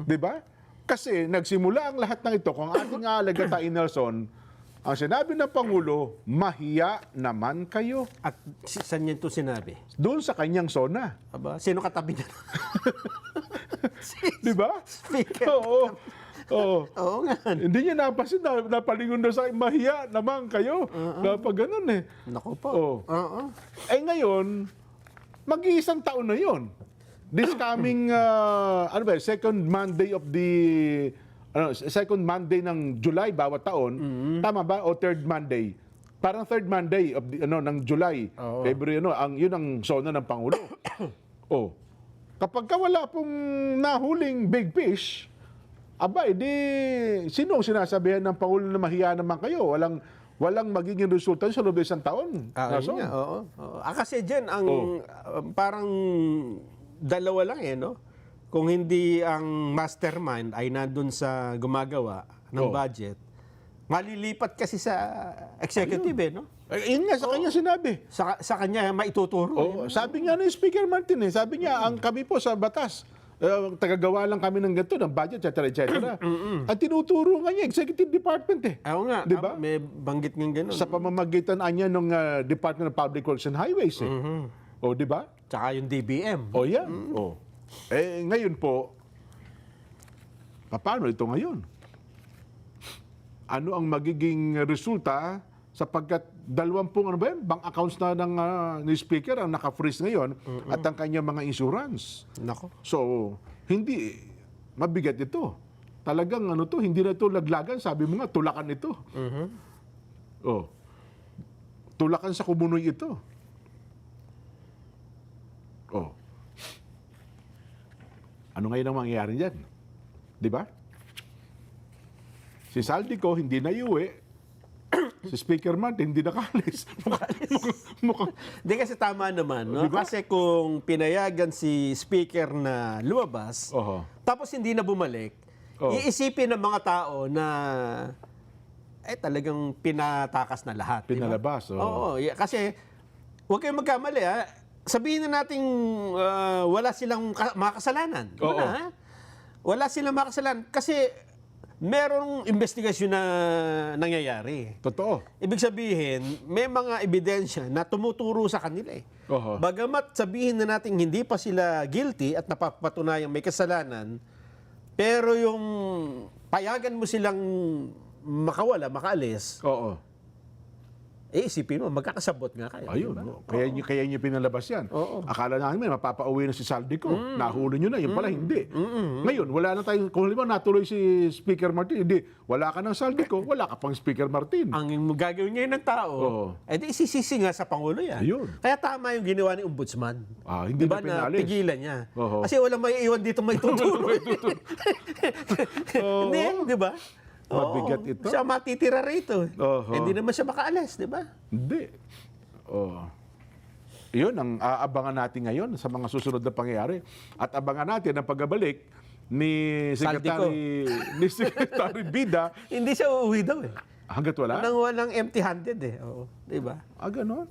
Di ba? Kasi nagsimula ang lahat ng ito, kung ating alagata Nelson, ang sinabi ng Pangulo, mahiya naman kayo. At saan niya ito sinabi? Doon sa kanyang zona. Aba, sino katabi niya? Di ba? Speaker. Oo nga. Hindi niya napasin, napalingon na sa mahiya naman kayo. Kapag ganun eh. Naku po. Ngayon, mag-iisang taon na yon. This coming, second Monday ng July bawat taon. Tama ba? O third Monday? Parang third Monday of ng July. February, yun ang zona ng Pangulo. Kapag wala pong nahuling big fish, sino ang sinasabihan ng Pangulo na mahiya naman kayo? Walang magiging resulta sa loob ng isang taon. Kasi dyan, parang dalawa lang no? Kung hindi ang mastermind ay nandun sa gumagawa ng budget, malilipat kasi sa executive no? Yun nga, sa kanya sinabi. Sa kanya maituturo. Sabi nga ni Speaker Martin, sabi niya, kami po sa batas, tagagawa lang kami ng ganito, ng budget, etc. At tinuturo nga niya, Executive Department Oo nga, diba? May banggit ng gano'n. Sa pamamagitan niya ng Department of Public Works and Highways. Di ba? Tsaka yung DBM. Yan. Ngayon po, paano ito ngayon? Ano ang magiging resulta sapagkat 20 bank accounts na ng ni Speaker ang naka-freeze ngayon at ang kanyang mga insurance. Nako. So, hindi mabigat ito. Talagang hindi na ito laglagan, sabi mo nga tulakan ito. Tulakan sa kumunoy ito. Ano ngayon ang mangyayari diyan? 'Di ba? Si Saldico hindi na iuwi. Si Speaker Martin hindi nakalis. Mukhang Hindi kasi tama naman, no? Diba? Kasi kung pinayagan si Speaker na lumabas, tapos hindi na bumalik, iisipin ng mga tao na talagang pinatakas na lahat. pinalabas. Oo, kasi huwag kayong magkamali, sabihin na nating wala silang makasalanan. Wala silang makasalanan kasi merong investigasyon na nangyayari. Totoo. Ibig sabihin, may mga ebidensya na tumuturo sa kanila Oho. Bagamat sabihin na natin hindi pa sila guilty at napapatunayang may kasalanan, pero yung payagan mo silang makawala, makaalis, Oo. isipin mo, magkakasabot nga kayo. Ayun, di ba? no? Kaya niyo pinalabas yan. Oo. Akala namin, mapapauwi na si Saldico. Nahuli niyo na, yun pala hindi. Ngayon, wala na tayong, kung halimbawa natuloy si Speaker Martin, hindi, wala ka ng Saldico, wala ka pang Speaker Martin. Ang gagawin ngayon ng tao, Oo. di isisisi nga sa Pangulo yan. Ayun. Kaya tama yung ginawa ni Ombudsman. Hindi Diba na na pinalis. pigilan niya. Oo. Kasi walang may iwan dito may tuturo. Oo. Hindi, di ba? Mabigat Oo. ito. Siya matitira rito. Oo. Hindi naman siya makaalis, di ba? Hindi. Yun ang aabangan natin ngayon sa mga susunod na pangyayari. At abangan natin ang pagbabalik ni Secretary Bida Hindi siya uuwi daw eh. hanggat wala. Walang empty-handed eh. Oo. Di ba? Ganon.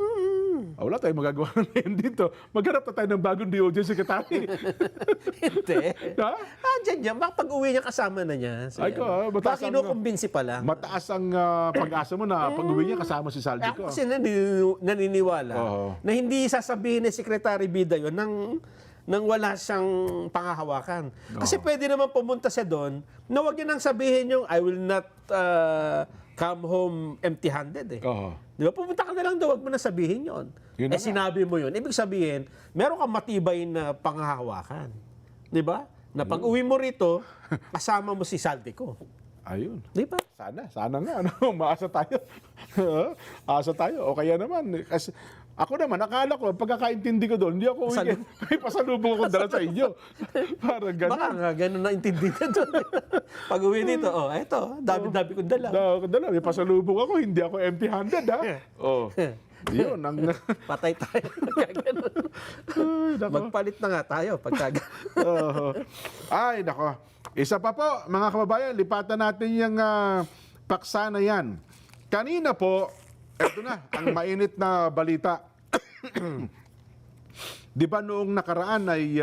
Wala tayong magagawa ngayon dito. Maghanap na tayo ng bagong DOJ Secretary. Hindi. Ha? Diyan. Baka pag-uwi niya kasama na niya. So, Ay, baka kinukumbinsi pa lang. Mataas ang pag-asa mo na pag-uwi niya kasama si Saldico. Ako kasi naniniwala Oo. na hindi sasabihin ni Secretary Bida yun nang wala siyang pangahawakan. Kasi pwede naman pumunta siya doon na wag niya nang sabihin yung I will not come home empty-handed eh. Oo. Di ba? Pumunta ka na lang daw, wag mo na sabihin yon. Yun na nga. Sinabi mo yun. Ibig sabihin, meron kang matibay na pangahawakan. Di ba? Na pag uwi mo rito, kasama mo si Saldico. Ayun. Di ba? Sana nga. Maasa tayo. Asa tayo. O kaya naman. Kasi ako naman, akala ko, pagkakaintindi ko doon, hindi ako uwi. May pasalubong akong dala sa inyo. Parang Baka gano'n. nga, ganun na intindi na doon. Pag uwi dito, eto, dami-dami kong dala. Dala, may pasalubong ako, hindi ako empty-handed, ha? Oh. Yun, ang... Patay tayo. Ganun. Ay, nako. Magpalit na nga tayo pagka Oo. Ay, nako. Isa pa po, mga kababayan, lipatan natin yung paksa na yan. Kanina po, eto na, ang mainit na balita. Di ba noong nakaraan ay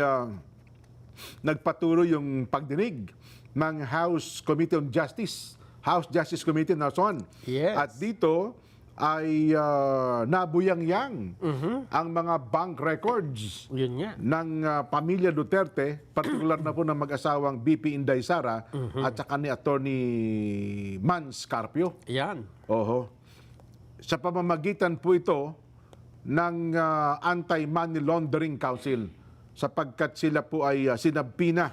nagpatuloy yung pagdinig ng House Committee on Justice, House Justice Committee na son. Yes. At dito ay nabuyang-yang ang mga bank records Yun nga. ng pamilya Duterte, partikular na po ng mag-asawang BP Inday Sara at saka ni Attorney Mans Carpio. Yan. Oho. Sa pamamagitan po ito ng Anti-Money Laundering Council sapagkat sila po ay sinabina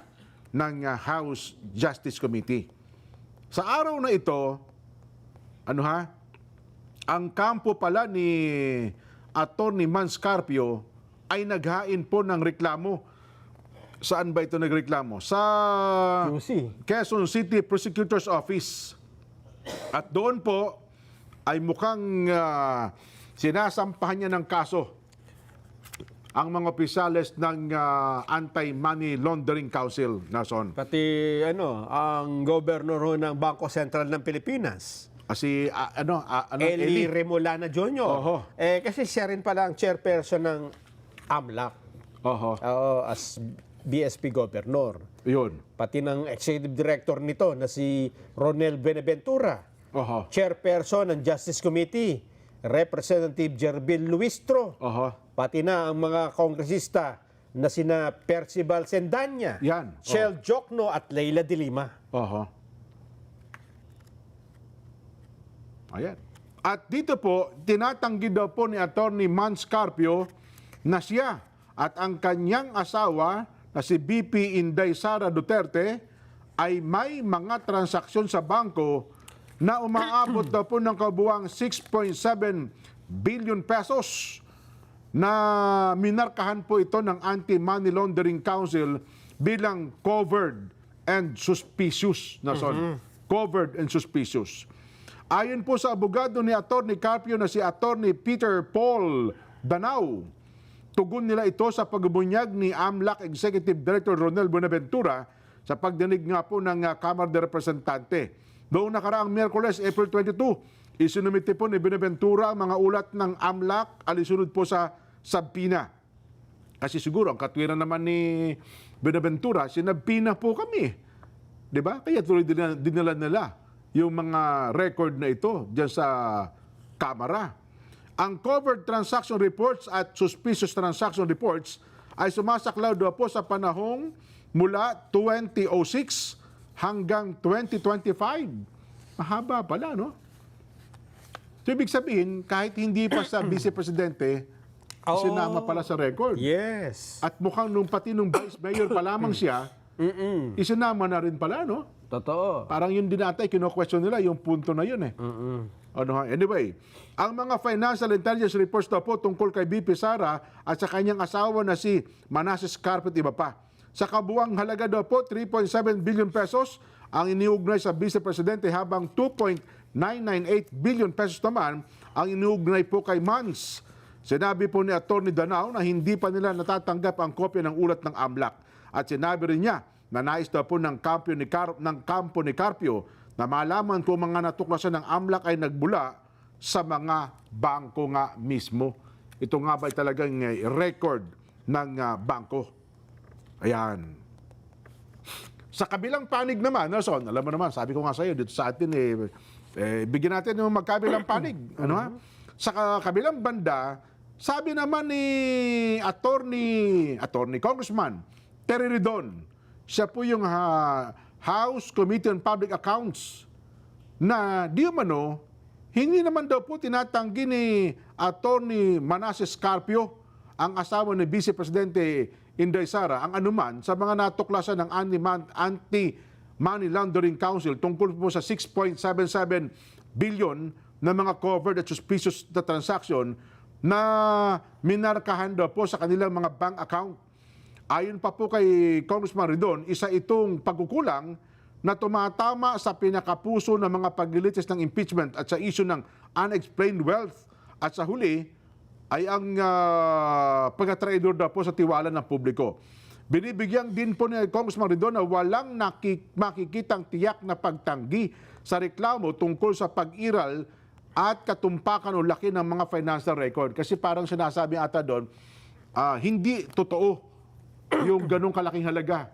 ng House Justice Committee. Sa araw na ito, ang kampo pala ni Attorney Mans Carpio ay naghain po ng reklamo. Saan ba ito nagreklamo? Sa QC. Quezon City Prosecutor's Office. At doon po ay mukhang sinasampahan niya ng kaso ang mga opisyales ng Anti-Money Laundering Council, Nason. Pati ang governor ho ng Bangko Sentral ng Pilipinas. Si Eli Remolana Jr. Oho. Kasi siya rin pala ang chairperson ng AMLAC. Oho. As BSP governor. Yun. Pati ng executive director nito na si Ronel Benaventura. Oho. Chairperson ng Justice Committee, Representative Jerbil Luistro. Oho. Pati na ang mga kongresista na sina Percival Sendanya, Yan. Shel Jokno at Leila de Lima. Oho. Ayan. At dito po, tinatanggi daw po ni Attorney Mans Carpio na siya at ang kanyang asawa na si BP Inday Sara Duterte ay may mga transaksyon sa bangko na umaabot daw po ng kabuuang 6.7 billion pesos na minarkahan po ito ng Anti-Money Laundering Council bilang covered and suspicious na son. Covered and suspicious. Ayon po sa abogado ni Attorney Carpio na si Attorney Peter Paul Danao, tugon nila ito sa pagbubunyag ni AMLAC Executive Director Ronel Buenaventura sa pagdinig nga po ng Kamara de Representante. Noong nakaraang Miyerkules, April 22, isinumite po ni Buenaventura ang mga ulat ng AMLAC alisunod po sa sabpina. Kasi siguro, ang katwiran naman ni Buenaventura, sinabpina po kami. Diba? Kaya tuloy dinala nila yung mga record na ito dyan sa Kamara. Ang covered transaction reports at suspicious transaction reports ay sumasaklaw daw po sa panahong mula 2006 hanggang 2025. Mahaba pala, no? So, ibig sabihin, kahit hindi pa sa Vice Presidente, sinama pala sa record. Yes. At mukhang pati nung Vice Mayor pa lamang siya, isinama na rin pala, no? Totoo. Parang yun din ata, kino-question nila yung punto na yun eh. Anyway, ang mga financial intelligence reports daw po tungkol kay BP Sara at sa kanyang asawa na si Manasseh Scarpio at iba pa. Sa kabuang halaga daw po, 3.7 billion pesos ang iniugnay sa Vice Presidente habang 2.998 billion pesos naman ang iniugnay po kay Mans. Sinabi po ni Atty. Danao na hindi pa nila natatanggap ang kopya ng ulat ng AMLAC. At sinabi rin niya na nais daw po ng kampo ni Carpio na malaman kung mga natuklasan ng AMLAC ay nagbula sa mga bangko nga mismo. Ito nga ba ay talagang record ng bangko? Ayan. Sa kabilang panig naman, Nelson, alam mo naman, sabi ko nga sa iyo, dito sa atin, bigyan natin yung magkabilang panig. Ano ha? Sa kabilang banda, sabi naman ni attorney Congressman Terry Ridon, siya po yung House Committee on Public Accounts na di umano, hindi naman daw po tinatanggi ni Atty. Manasseh Scarpio, ang asawa ni Vice Presidente Inday Sara, ang anuman sa mga natuklasan ng Anti-Money Laundering Council tungkol po sa 6.77 billion na mga covered at suspicious na transaction na minarkahan daw po sa kanilang mga bank account. Ayon pa po kay Congressman Ridon, isa itong pagkukulang na tumatama sa pinakapuso ng mga paglilitis ng impeachment at sa issue ng unexplained wealth. At sa huli ay ang pagkatraidor daw po sa tiwala ng publiko. Binibigyan din po ni Congressman Ridon na walang makikitang tiyak na pagtanggi sa reklamo tungkol sa pag-iral at katumpakan o laki ng mga financial record. Kasi parang sinasabi ata doon, hindi totoo yung ganong kalaking halaga.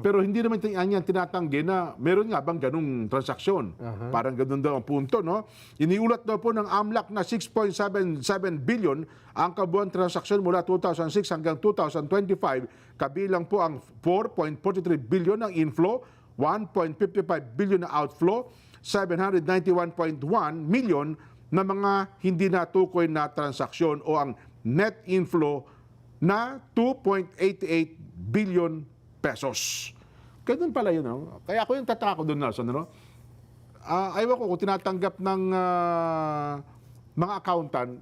Pero hindi naman yan tinatanggi na meron nga bang ganong transaksyon. Parang ganun daw ang punto, no? Iniulat daw po ng AMLAC na 6.77 billion ang kabuuan transaksyon mula 2006 hanggang 2025. Kabilang po ang 4.43 billion ng inflow, 1.55 billion na outflow, 791.1 million na mga hindi natukoy na transaksyon o ang net inflow na 2.88 billion pesos. Ganun pala yun. No? Kaya ako yung tataka ko doon, Nelson. No? Ayaw ko kung tinatanggap ng mga accountant,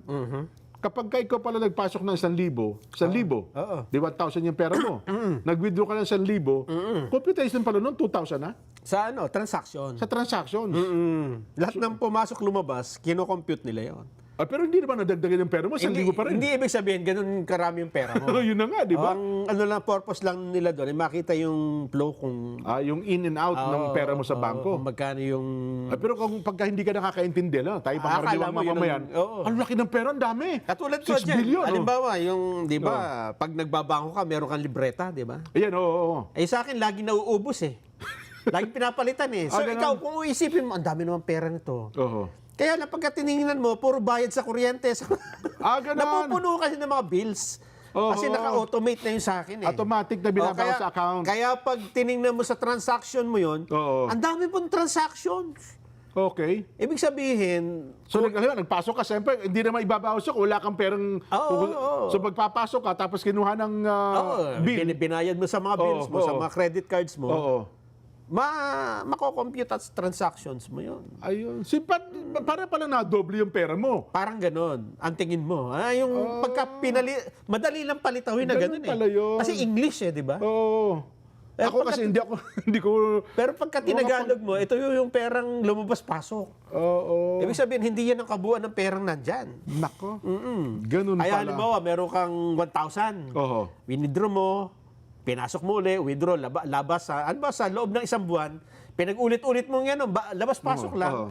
kapag ikaw pala nagpasok ng 1,000, di 1,000 yung pera mo. Nag-withdraw ka ng 1,000, computation pala noon, 2,000 na? Sa transaction. Sa transactions. Lahat ng pumasok lumabas, kino-compute nila yon. Pero hindi naman nadagdagan yung pera mo, 1,000 pa rin. Hindi ibig sabihin, ganun karami yung pera mo. Yun na nga, di ba? Ang purpose lang nila doon, ay makita yung flow kung... yung in and out ng pera mo sa bangko. Kung magkano yung... Pero kung pagka hindi ka nakakaintindi, tayo pangkaraniwang mamamayan, ang laki ng pera, ang dami. Katulad ko 6 dyan, billion. halimbawa, yung, di ba, pag nagbabangko ka, meron kang libreta, di ba? Ayan, oo. Eh sa akin, lagi nauubos eh. Lagi pinapalitan eh. So ganun. ikaw, kung uisipin mo, ang dami naman pera nito. Oo. Kaya lang pagka tiningnan mo, puro bayad sa kuryente. Ganun. Napupuno kasi ng mga bills. Kasi naka-automate na yun sa akin eh. Automatic na binabawas sa account. Kaya pag tiningnan mo sa transaction mo yun, ang dami pong transactions. Okay. Ibig sabihin, So, nagpasok ka, siyempre, hindi naman ibabawas kung wala kang perang... So, pagpapasok ka, tapos kinuha ng bill. Binayad mo sa mga bills mo, sa mga credit cards mo. Oo. Mako-compute at transactions mo yun. Ayun. Para pala na-double yung pera mo. Parang ganon. Ang tingin mo. Yung pagka madali lang palitawin na Ganun ganon pala eh. yun. Kasi English eh, di ba? Oo. Ako kasi hindi ko... Pero pagka tinagalog mo, ito yung perang lumabas-pasok. Oo. Ibig sabihin, hindi yan ang kabuuan ng perang nandyan. Nako. Ganun Ay, pala. halimbawa, meron kang 1,000. Oo. Winidraw mo, pinasok mo ulit, withdraw, labas sa loob ng isang buwan, pinag-ulit-ulit mo yan, labas-pasok lang.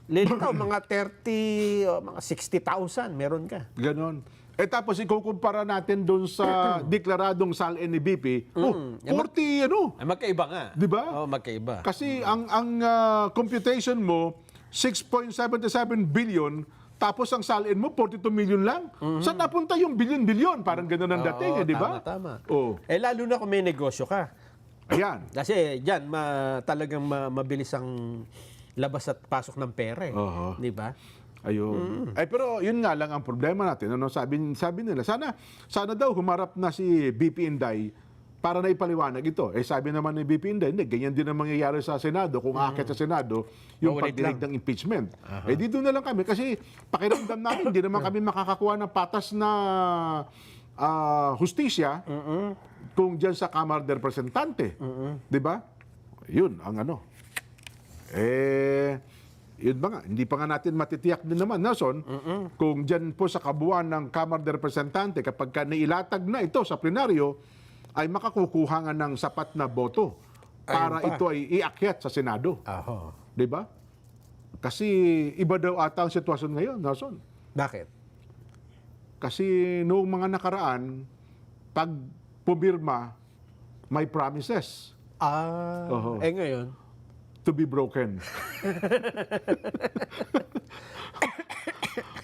Lilitaw, mga 30, mga 60,000, meron ka. Ganon. Tapos ikukumpara natin doon sa deklaradong SALN ni BP, 40 Ay, magkaiba nga. Di ba? Oo, magkaiba. Kasi ang computation mo, 6.77 billion, Tapos ang salin mo, 42 million lang. Saan napunta yung bilyon-bilyon? Parang ganun ang dating, di ba? Tama. Oh. Lalo na kung may negosyo ka. Ayan. Kasi dyan, talagang mabilis ang labas at pasok ng pera. Oo. Di ba? Ayun. Ay, pero yun nga lang ang problema natin. Ano, sabi nila, sana daw humarap na si BP Inday para na ipaliwanag ito. Sabi naman ni BP Inday, hindi, ganyan din ang mangyayari sa Senado kung aakyat sa Senado yung Maulit pagdinig ng impeachment. Dito na lang kami kasi pakiramdam namin, hindi naman kami makakakuha ng patas na hustisya kung dyan sa Kamara de Representante. Di ba? Yun, ang ano. Yun ba nga, hindi pa nga natin matitiyak din naman, Nelson, kung dyan po sa kabuuan ng Kamara de Representante, kapag nailatag na ito sa plenaryo, ay makakukuha nga ng sapat na boto para Ayun pa. ito ay iakyat sa Senado. Aho. Di ba? Kasi iba daw ata ang sitwasyon ngayon, Nelson. Bakit? Kasi noong mga nakaraan, pag pumirma, may promises Oho. Ngayon? to be broken.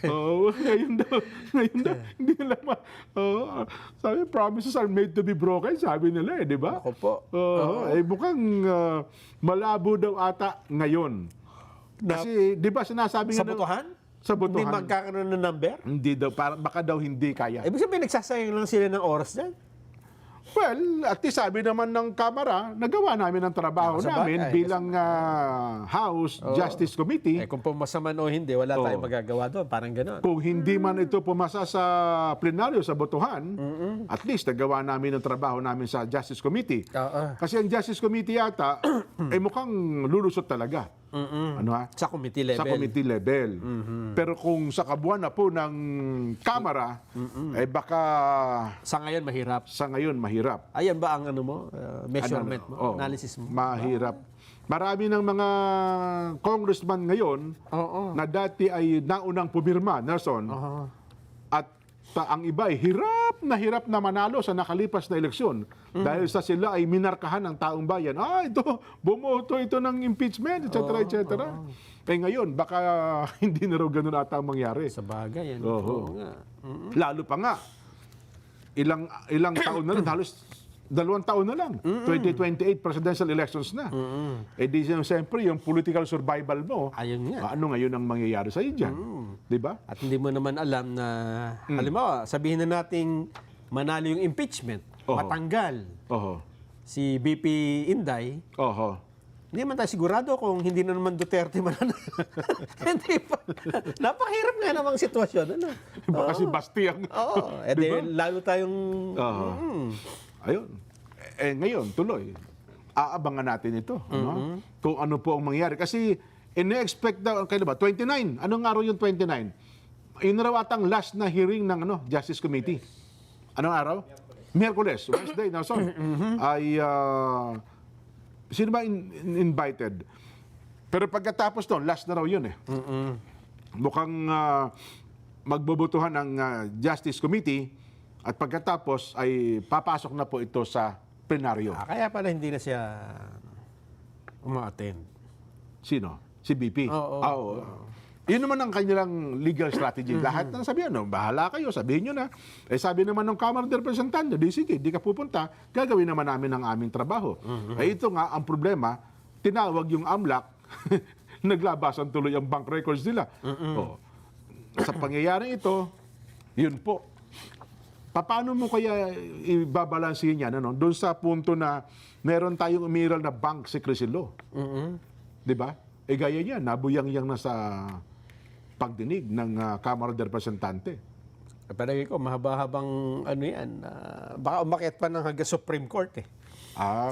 Ngayon daw, hindi nila sabi, promises are made to be broken, sabi nila di ba? Ako po. Mukhang malabo daw ata ngayon. Kasi, di ba sinasabi Sa nga botohan? Sa Hindi botohan. magkakaroon ng number? Hindi daw, baka daw hindi kaya. Ibig sabihin, nagsasayang lang sila ng oras dyan. Well, at least sabi naman ng Kamara, nagawa namin ang trabaho Sa namin bagay. bilang House Justice Committee. Kung pumasa man o hindi, wala tayong magagawa doon. Parang gano'n. Kung hindi man ito pumasa sa plenaryo, sa botohan, at least nagawa namin ang trabaho namin sa Justice Committee. Kasi ang Justice Committee yata, mukhang lulusot talaga. Ano ha? Sa committee level. Sa committee level. Pero kung sa kabuuan na po ng Kamara, baka Sa ngayon, mahirap. sa ngayon mahirap. Ayan ba ang ano mo? Measurement mo? Oo. Analysis mo? Mahirap. Marami ng mga congressman ngayon na dati ay naunang pumirma, Nelson. At ang iba ay hirap na manalo sa nakalipas na eleksyon dahil sa sila ay minarkahan ng taong bayan. Ito, bumoto ito ng impeachment, etc. Ngayon, baka hindi na raw ganun ata ang mangyari. Sa bagay. Yan. Oo. Oo nga. Lalo pa nga, ilang taon na lang, halos 2 taon na lang. 2028 presidential elections na. Di siyempre, yung political survival mo, Ayun nga. ano ngayon ang mangyayari sa iyo dyan? Di ba? At hindi mo naman alam na, halimbawa, sabihin na nating manalo yung impeachment, matanggal Oho. si BP Inday, Oho. hindi naman tayo sigurado kung hindi na naman Duterte mananalo. Hindi pa. Napakahirap nga namang sitwasyon. Ano? Baka si Basti ang... Oo. Diba? Lalo tayong... Ayun. Ngayon, tuloy. Aabangan natin ito. Ano? Kung ano po ang mangyayari. Kasi, ine-expect daw, kailan ba? 29. Anong araw yung 29? Yun raw atang last na hearing ng Justice Committee. Anong araw? Miyerkules. Wednesday, Nelson. Ay, sino ba invited? Pero pagkatapos doon, last na raw yun eh. Mukhang magbobotohan ng Justice Committee at pagkatapos ay papasok na po ito sa plenaryo. Kaya pala hindi na siya uma-attend. Sino? Si BP? Oo. Yun naman ang kanilang legal strategy. Lahat na sabihan, bahala kayo, sabihin nyo na. Sabi naman ng Kamara de Representante, di sige, di ka pupunta, gagawin naman namin ang aming trabaho. Ito nga, ang problema, tinawag yung AMLAC, naglabasan tuloy ang bank records nila. Sa pangyayaring ito, yun po. Paano mo kaya ibabalansihin yan? Doon sa punto na meron tayong umiral na bank secrecy law. Di ba? Gaya niya, nabuyang-yang na sa pagdinig ng Kamara de Representante. Palagi ko, mahaba-habang ano yan. Baka umakyat pa ng hanggang Supreme Court eh.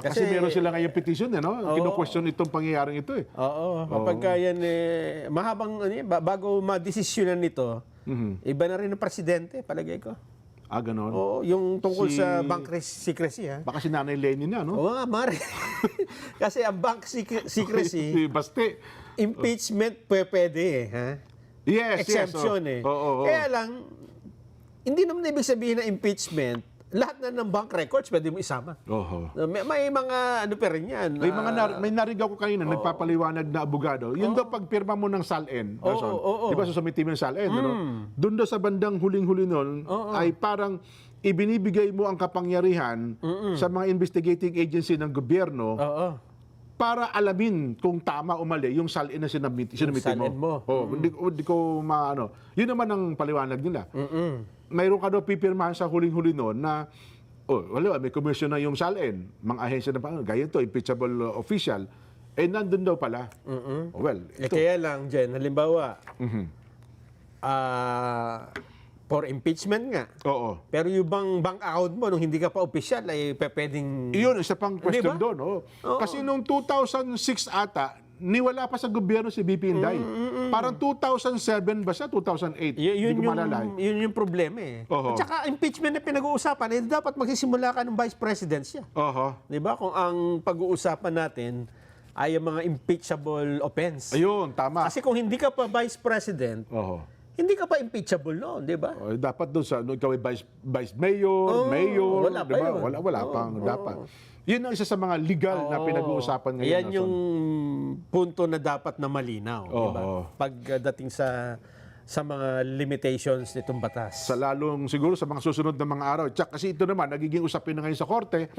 Kasi meron sila ngayong petition, kino-question itong pangyayaring ito eh. Oo. Kapag yan mahabang, bago ma-desisyonan nito, iba na rin ang presidente, palagay ko. Ganon. Oo, yung tungkol sa bank secrecy, ha? Baka si Nanay Lenny na, no? Oo nga, Mari. Kasi ang bank secrecy, Si Baste. impeachment pwede eh, ha? Yes, Exemption yes. eh. Oo. Kaya lang, hindi naman ibig sabihin na impeachment lahat na ng bank records pwede mo isama. Oho. May mga ano pa rin yan. May narinig ako kanina, nagpapaliwanag na abogado. Yun daw pagpirma mo ng SALN, Nelson, di ba susumiti mo yung SALN, ano? Doon daw sa bandang huling-huli nun, ay parang ibinibigay mo ang kapangyarihan sa mga investigating agency ng gobyerno para alamin kung tama o mali yung SALN na sinumiti SALN mo. Hindi ko maano. Yun naman ang paliwanag nila. Mayroon ka daw pipirmahan sa huling-huli noon na wala, may commission na yung SALN, mga ahensya na pang gaya to, impeachable official, nandun daw pala. Well, ito. Kaya lang, Jen, halimbawa, for impeachment nga. Oo. Pero yung bank account mo, nung hindi ka pa opisyal, ay pwedeng... Iyon, isa pang question Di ba? doon. Kasi nung 2006 ata, niwala pa sa gobyerno si BP Inday. Parang 2007 ba siya? 2008? Hindi ko maalala. Yun yung problema eh. Oho. At saka impeachment na pinag-uusapan, dapat magsisimula ka ng vice presidency. Oho. Di ba? Kung ang pag-uusapan natin ay yung mga impeachable offense. Ayun, tama. Kasi kung hindi ka pa vice president, Oho. hindi ka pa impeachable noon, di ba? Dapat doon sa, ikaw ay vice mayor, mayor, wala pa diba? yun. Wala pang dapat. Yun ang isa sa mga legal na pinag-uusapan ngayon. Yan Nelson. yung punto na dapat na malinaw, di ba? Oo. Pagdating sa mga limitations nitong batas. Sa lalong siguro sa mga susunod na mga araw. Tsak, kasi ito naman, nagiging usapin na ngayon sa korte.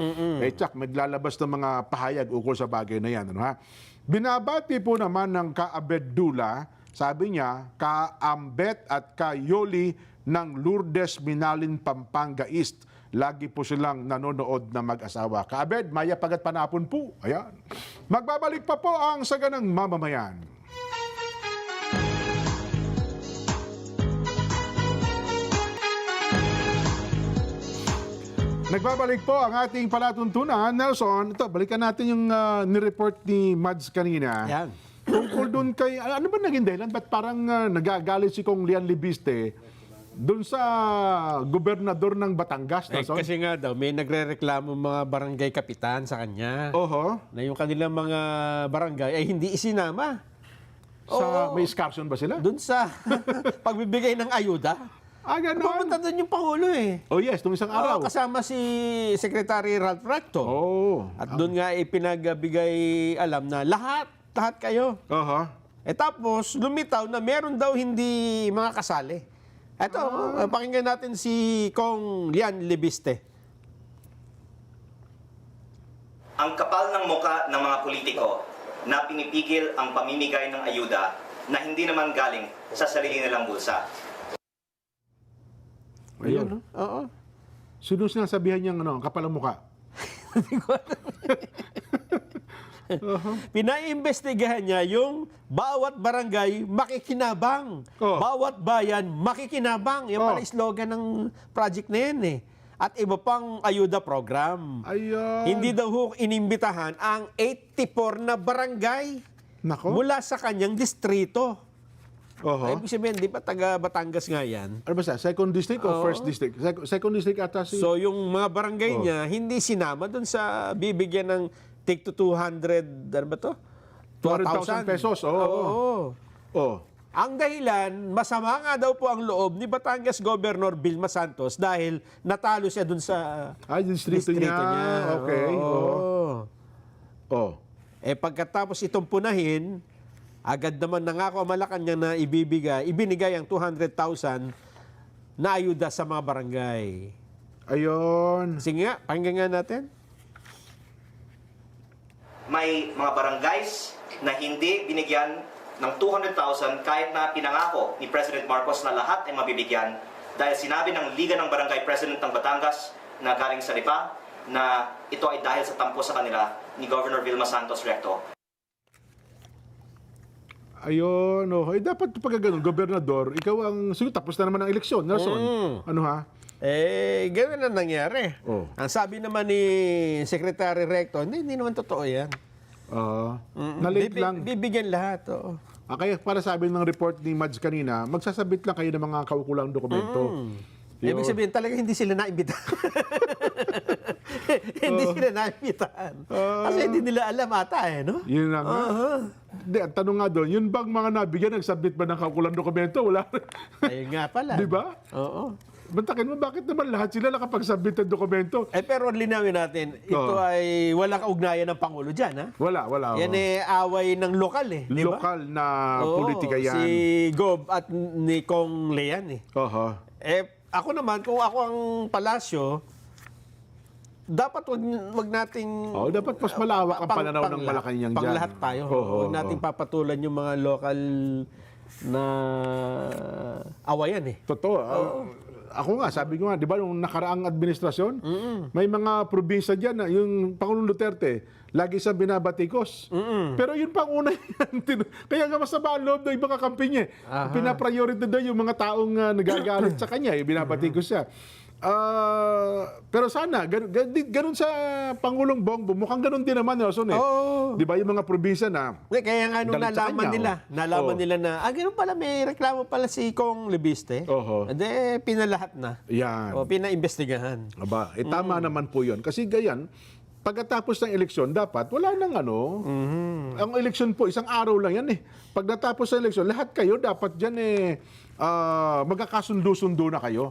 Tsak, maglalabas ng mga pahayag ukol sa bagay na yan. Ano, ha? Binabati po naman ng Ka-Abed Dula, sabi niya, Ka-Ambet at Ka-Yoli ng Lourdes Minalin, Pampanga East. Lagi po silang nanonood na mag-asawa. Ka-Abed, maya pagat panapon po. Ayan. Magbabalik pa po ang Saganang Mamamayan. Nagbabalik po ang ating palatuntunan. Nelson, ito, balikan natin yung nireport ni Mads kanina. Yan. Tungkol doon kay, ano ba naging dahilan? Ba't parang nagagalit si Kong Lian Libiste doon sa gobernador ng Batangas? Nelson? Kasi nga daw, may nagre-reklamo mga barangay kapitan sa kanya Oho. na yung kanilang mga barangay ay hindi isinama. May excursion ba sila? Doon sa pagbibigay ng ayuda. Ganon. Pumunta doon yung Pangulo eh. Oh yes, nung isang araw. Kasama si Secretary Ralph Recto. At doon nga ipinagbigay alam na lahat kayo. Oho. Tapos, lumitaw na meron daw hindi mga kasali. Ito, pakinggan natin si Kong Lian Libiste. Ang kapal ng muka ng mga politiko na pinipigil ang pamimigay ng ayuda na hindi naman galing sa sarili nilang bulsa. Ayun. Oo. Sino sinasabihan niyang kapal ang muka? Pinaimbestigahan niya yung bawat barangay makikinabang. Bawat bayan makikinabang. Yan pala slogan ng project na yan eh. At iba pang ayuda program. Ayun. Hindi daw inimbitahan ang 84 na barangay Nako. mula sa kanyang distrito. Oho. Ibig sabihin, di ba taga Batangas nga yan? Ano ba siya? Second district o first district? Second district ata si... So yung mga barangay niya, hindi sinama doon sa bibigyan ng take to 200, ano ba to? 200,000 pesos. Oo. Oh. Ang dahilan, masama nga daw po ang loob ni Batangas Governor Vilma Santos dahil natalo siya doon sa Distrito niya. Okay. Oo. Oh. Pagkatapos itong punahin, agad naman nangako ang Malacanang na ibinigay ang 200,000 na ayuda sa mga barangay. Ayun. Sige nga, pakinggan nga natin. May mga barangays na hindi binigyan ng 200,000 kahit na pinangako ni President Marcos na lahat ay mabibigyan dahil sinabi ng Liga ng Barangay President ng Batangas na galing sa Lipa na ito ay dahil sa tampo sa kanila ni Governor Vilma Santos Recto. Ayun. Dapat pag ganun, gobernador, ikaw ang... Sige, tapos na naman ang eleksyon, Nelson. Ano ha? Ganun na nangyari. Oh. Ang sabi naman ni Secretary Recto, hindi naman totoo yan. Na-late lang. Bibigyan lahat. Oo. Kaya para sabi ng report ni Mads kanina, magsasabit lang kayo ng mga kaukulang dokumento. Ibig sabihin, talaga hindi sila naimbitahan. Hindi sila naimbitahan. Kasi hindi nila alam ata no? Yun na nga. Hindi, ang tanong nga doon, yun bang mga nabigyan, nagsabit ba ng kaukulang dokumento? Wala. Ayun nga pala. Di ba? Oo. bantakin mo, bakit naman lahat sila nakapagsubmit ng dokumento? Pero linawin natin, ito Oo. ay walang kaugnayan ng Pangulo dyan, ha? Wala. Yan away ng lokal, eh. Di ba? Lokal na Oo, politika yan. Si Gob at ni Kong Lean, eh. Oho. Ako naman, kung ako ang palasyo, dapat wag nating... Dapat mas malawak ang pananaw ng Malacanang dyan. Pang lahat tayo. Oo, Huwag nating papatulan yung mga local na awayan, eh. Totoo. Ako nga, sabi ko nga, di ba, nung nakaraang administrasyon, may mga probinsya dyan na yung Pangulong Duterte, lagi siyang binabatikos. Pero yun pang una yan. Kaya nga masama ang loob ng ibang kakampi niya. Pinapriority daw yung mga taong nagagalit sa kanya, binabatikos siya. Pero sana, ganun sa Pangulong Bongbong, mukhang ganun din naman, Nelson, eh. Oo. Di ba, yung mga probinsya na Kaya nga nung galit sa nalaman kanya, nalaman nila na, ganun pala, may reklamo pala si Kong Lebiste. Oho. Ade, pinalahat na. yan. O, pinaimbestigahan. Aba, tama naman po yun. Kasi gayan, pagkatapos ng eleksyon, dapat wala nang Ang eleksyon po, isang araw lang yan eh. Pag natapos ng eleksyon, lahat kayo dapat dyan magkakasundo-sundo na kayo.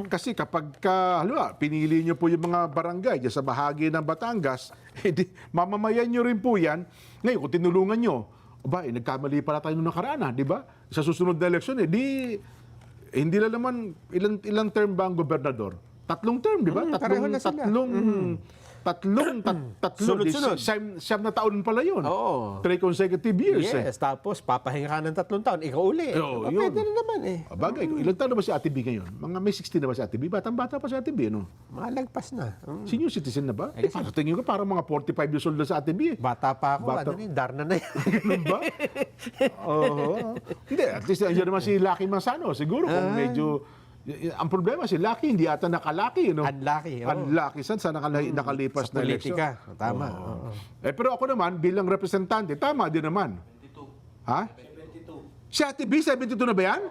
Kasi kapag halimbawa, pinili nyo po yung mga barangay dyan sa bahagi ng Batangas, mamamayan nyo rin po yan. Ngayon, kung tinulungan nyo, nagkamali pala tayo nung nakaraan, di ba? Sa susunod na eleksyon, hindi lang naman, ilang term ba ang gobernador? 3 term, di ba? Pareho na sila. Sunod-sunod. Siyam na taon pala yun. Oo. 3 consecutive years. Yes, tapos papahinga ka ng 3 taon, ikaw uli. Oo, yun. Pwede na naman, eh. Bagay, ilang taon na ba si Ate B ngayon? May 16 na ba si Ate B? Batang-bata pa si Ate B, no? Malagpas na. Senior citizen na ba? Sa tingin ko parang mga 45 years old na si Ate B. Bata pa ako, Bata. Darna na yan. Ganun ba? Oo. Hindi, at least nandiyan naman si Lucky Manzano. Siguro kung medyo... Ang problema si Lucky, hindi ata nakalaki, no? Unlucky, oo. Unlucky. Saan nakalipas Sa na eleksyon? politika. Tama. Oo. Pero ako naman, bilang representante, tama din naman. 72. Ha? 72. Si Ate B, 72 na ba yan?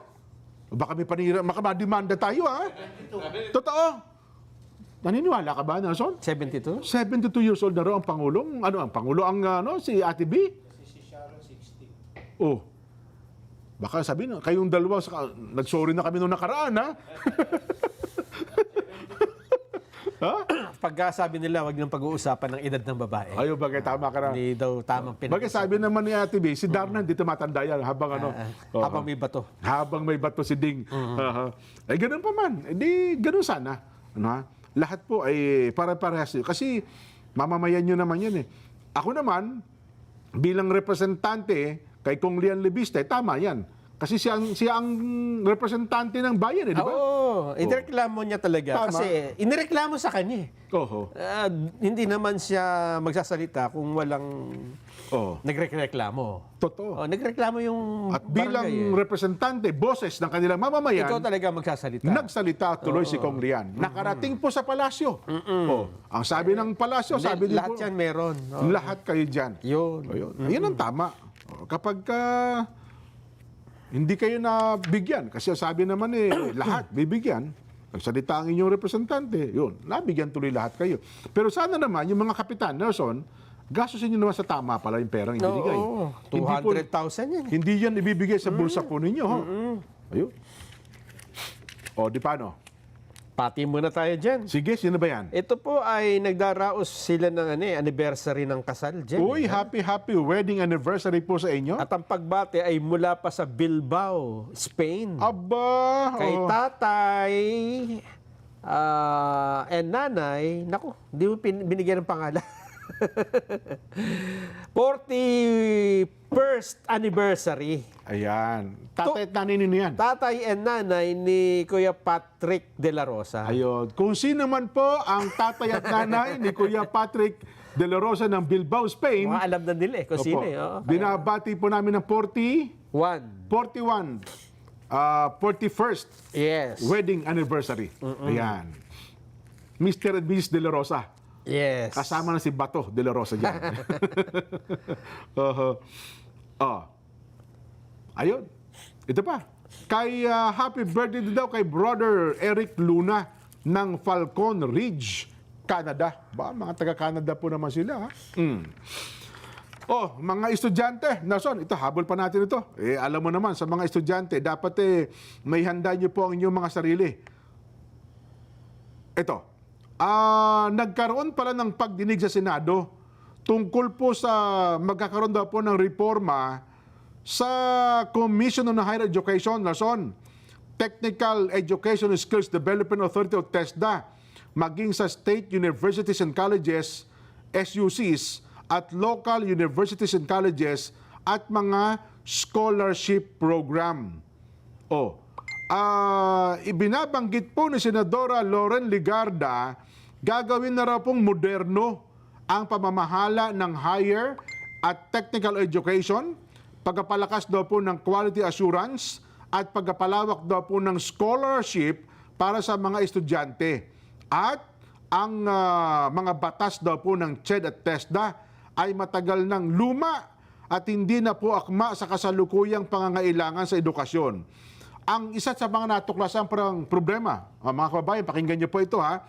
Baka may panira, makademanda tayo, ha? 72. Totoo. Naniniwala ka ba, Nelson? 72? 72 years old na raw ang Pangulong. Ang Pangulo si Ate B? Si Sharon 60. Oh. Baka sabihin, kayong dalawa, nag-sorry na kami nung nakaraan, ha? Ha? Pagka sabi nila, wag nang pag-uusapan ng edad ng babae. Ayaw, bagay, tama ka na. Hindi daw tamang Bagay, sabi naman ni Ate B, si Darna, hindi tumatanda yan habang Habang may bato. Habang may bato si Ding. Ganun pa man. Ganun sana. Lahat po ay para-parehas. Kasi mamamayan nyo naman yan eh. Ako naman, bilang representante kay Kong Lean Lebiste, tama yan. Kasi siya ang representante ng bayan, di ba? Oo. Inireklamo niya talaga. Tama. Kasi inireklamo sa kanya. Oho. Hindi naman siya magsasalita kung walang Oo. nagreklamo. Totoo. Nagreklamo yung At bilang barangay, representante, boses ng kanilang mamamayan, ikaw talaga magsasalita. nagsalita tuloy si Kong Lean. Nakarating po sa palasyo. Ang sabi ng palasyo, sabi din lahat po, yan meron. Oo. lahat kayo dyan. Yun. Ayun. Ayun ang tama. Kapag hindi kayo nabigyan, kasi sabi naman lahat bibigyan, nagsalita ang inyong representante, yun, nabigyan tuloy lahat kayo. Pero sana naman, yung mga kapitan, Nelson, gastusin nyo naman sa tama pala yung perang ibinigay. Oo. Hindi po- 200,000 yan. Hindi yan ibibigay sa bulsa po ninyo. Ho? Ayun. O, di paano? Pati muna tayo dyan. Sige, sino ba yan? Ito po ay nagdaraos sila ng anniversary ng kasal dyan. Uy, happy wedding anniversary po sa inyo. At ang pagbate ay mula pa sa Bilbao, Spain. Aba! Kay oh. tatay and nanay, naku, di mo binigyan ng pangalan. 41st anniversary. Ayan. Tatay at nanay ninyo yan. Tatay and nanay ni Kuya Patrick De La Rosa. Ayun. Kung sino man po ang tatay at nanay ni Kuya Patrick De La Rosa ng Bilbao, Spain, Mga alam na nila kung opo, sino eh. Oh. binabati po namin ng 41, 41st Yes. wedding anniversary. Ayan. Mr. and Mrs. De La Rosa. Yes. Kasama na si Bato De La Rosa dyan. Ayun. Ito pa. Happy birthday din daw kay brother Eric Luna ng Falcon Ridge, Canada. Mga taga-Canada po naman sila. Ha? Mga estudyante. Nelson, ito, habol pa natin ito. Alam mo naman, sa mga estudyante, dapat may handa nyo po ang inyong mga sarili. Ito, nagkaroon pala ng pagdinig sa Senado tungkol po sa magkakaroon daw po ng reforma sa Commission on Higher Education, Luzon, Technical Education and Skills Development Authority o TESDA, maging sa state universities and colleges, SUCs, at local universities and colleges at mga scholarship program. Ibinabanggit po ni Senadora Loren Ligarda, gagawin na raw pong moderno ang pamamahala ng higher at technical education, pagpapalakas daw po ng quality assurance, at pagpapalawak daw po ng scholarship para sa mga estudyante. At ang mga batas daw po ng CHED at TESDA ay matagal ng luma at hindi na po akma sa kasalukuyang pangangailangan sa edukasyon. Ang isa sa mga natuklasan parang problema, mga kababayan, pakinggan niyo po ito ha.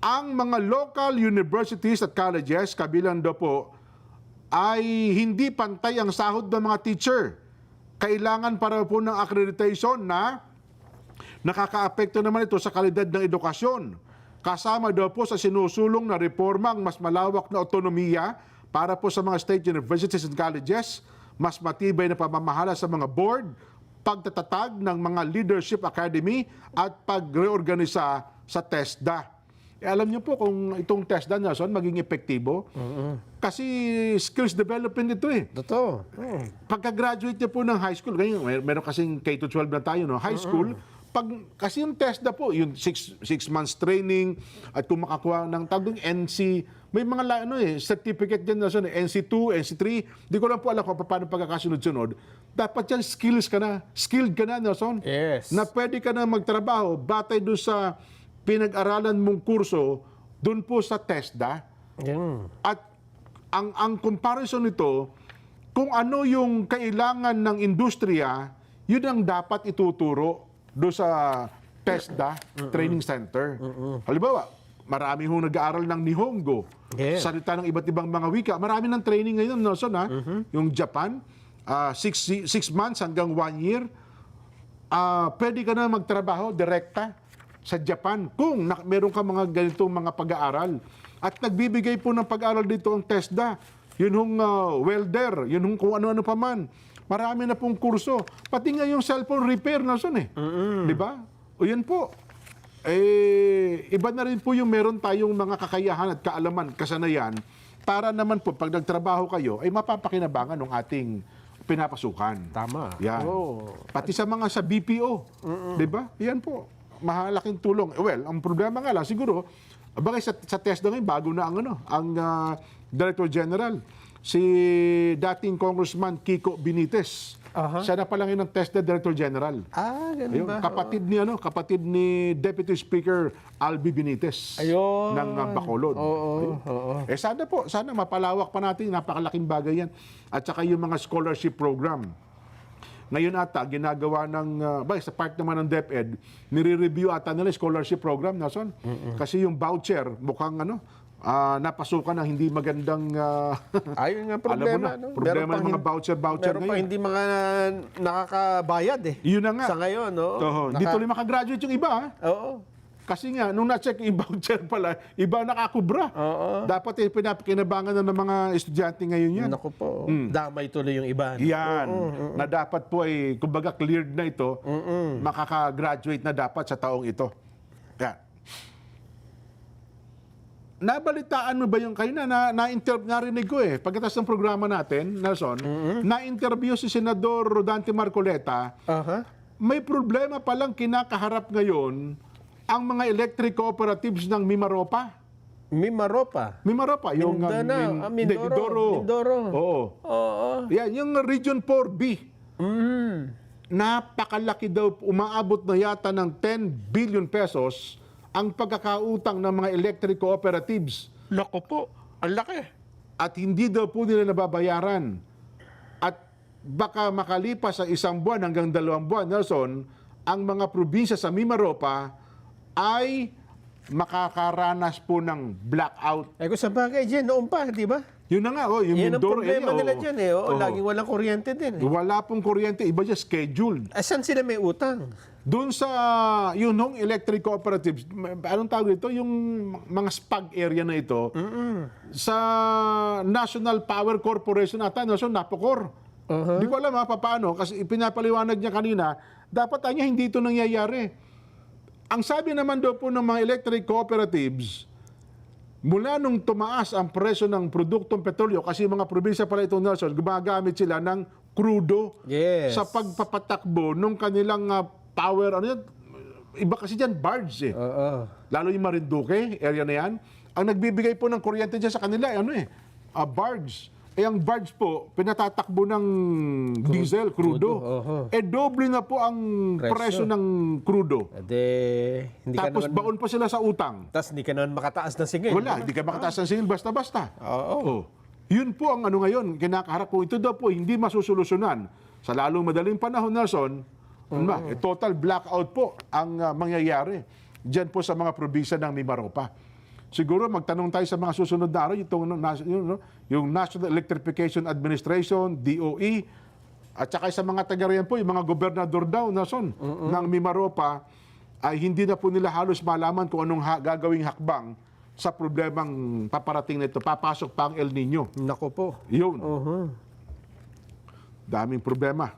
Ang mga local universities at colleges, kabilang daw po, ay hindi pantay ang sahod ng mga teacher. Kailangan para po ng accreditation na nakakaapekto naman ito sa kalidad ng edukasyon. Kasama daw po sa sinusulong na reforma ang mas malawak na otonomiya para po sa mga state universities and colleges, mas matibay na pamamahala sa mga board, pagtatatag ng mga leadership academy at pagreorganisa sa TESDA. Alam niyo po kung itong TESDA, Nelson, maging epektibo. Kasi skills development ito eh. Totoo. Pagka-graduate niya po ng high school, ganyan, meron kasing K-12 na tayo, no? High school, kasi yung TESDA po, yung 6 months training, at kung makakuha ng tagong NC, may mga certificate dyan na NC2, NC3, di ko lang po alam kung paano pagkakasunod-sunod. Dapat yan, skilled ka na, Nelson. Yes. Na pwede ka na magtrabaho, batay doon sa pinag-aralan mong kurso, doon po sa TESDA. Yeah. At ang comparison nito, kung ano yung kailangan ng industriya, yun ang dapat ituturo doon sa TESDA Training Center. Halimbawa, marami hong nag-aaral ng Nihongo, salita ng iba't ibang mga wika. Marami ng training ngayon, Nelson, ha? Yung Japan, 6 months hanggang 1 year, pwede ka na magtrabaho direkta sa Japan kung meron ka mga ganitong mga pag-aaral. At nagbibigay po ng pag-aaral dito ang TESDA. Yun hong welder, yun hong kung ano-ano pa man. Marami na pong kurso. Pati nga yung cellphone repair na Di ba? O yan po. Iba na rin po yung meron tayong mga kakayahan at kaalaman, kasanayan, para naman po pag nagtrabaho kayo, ay mapapakinabangan ng ating pinapasukan. Tama. Yan. Pati sa mga sa BPO. Di ba? Yan po. Mahalaking tulong. Well, ang problema nga lang, siguro, bagay sa TESDA ngayon, bago na ang Director General, si dating Congressman Kiko Benitez. Siya na pala ngayon ng TESDA Director General. Ganun Ayun, ba? kapatid ni Deputy Speaker Albi Benitez ng Bacolod. Sana mapalawak pa natin, napakalaking bagay yan. At saka yung mga scholarship program. Ngayon ata, ginagawa ng, sa part naman ng DepEd, nire-review ata nila scholarship program, Nelson. Kasi yung voucher, mukhang napasukan ng hindi magandang, Ayun nga problema. alam mo na, problema ng mga voucher meron ngayon. pa hindi mga nakakabayad eh. Yun na nga. Sa ngayon, no? Hindi tuloy makagraduate yung iba, ha? Oo. Kasi nga, nung na-check yung voucher pala, iba nakakubra. Dapat pinapakinabangan na ng mga estudyante ngayon yan. Naku po. Damay tuloy yung iba. No? Yan. Na dapat po ay, kumbaga cleared na ito, makaka-graduate na dapat sa taong ito. Yan. Nabalitaan mo ba yung kayo narinig ko pagkatapos ng programa natin, Nelson, na-interview si Senador Rodante Marcoleta, may problema palang kinakaharap ngayon ang mga electric cooperatives ng Mimaropa. Mimaropa. Yung Mindoro. Oo. Yan, yung Region 4B. Napakalaki daw, umaabot na yata ng 10 billion pesos ang pagkakautang ng mga electric cooperatives. Naku po, ang laki. At hindi daw po nila nababayaran. At baka makalipas sa 1 buwan hanggang 2 buwan, Nelson, ang mga probinsya sa Mimaropa ay makakaranas po ng blackout. Kung sa bagay dyan, noon pa, di ba? Yun na nga, yung Yan ang Mindoro problema area, nila dyan Laging walang kuryente din Wala pong kuryente, iba dyan scheduled. Saan sila may utang? Doon sa yun nung electric cooperatives, anong tawag ito? Yung mga SPAG area na ito, sa National Power Corporation ata, Napocor. Hindi ko alam paano, kasi ipinapaliwanag niya kanina, dapat niya hindi ito nangyayari. Ang sabi naman daw po ng mga electric cooperatives, mula nung tumaas ang presyo ng produktong petrolyo, kasi mga probinsya pala ito, Nelson, gumagamit sila ng crudo Yes. sa pagpapatakbo nung kanilang power, iba kasi dyan, barge Oo. Lalo yung Marinduque, area na yan. Ang nagbibigay po ng kuryente dyan sa kanila, barge. Ang barge po, pinatatakbo ng diesel, crudo. Doble na po ang presyo ng crudo. Hindi Tapos ka naman, baon pa sila sa utang. tas hindi ka naman makataas ng singil. Wala, hindi ka makataas ng singil basta-basta. Oo. Yun po ang ngayon, kinakaharap po. Ito daw po, hindi masusolusyonan. Sa lalong madaling panahon, Nelson, total blackout po ang mangyayari diyan po sa mga probinsya ng Mimaropa. Siguro magtanong tayo sa mga susunod na araw, yung National Electrification Administration, DOE, at saka sa mga taga riyan po, yung mga gobernador daw, Nelson, ng Mimaropa, ay hindi na po nila halos malaman kung anong gagawing hakbang sa problemang paparating na ito. Papasok pa ang El Nino. Nako po. Yun. Daming problema.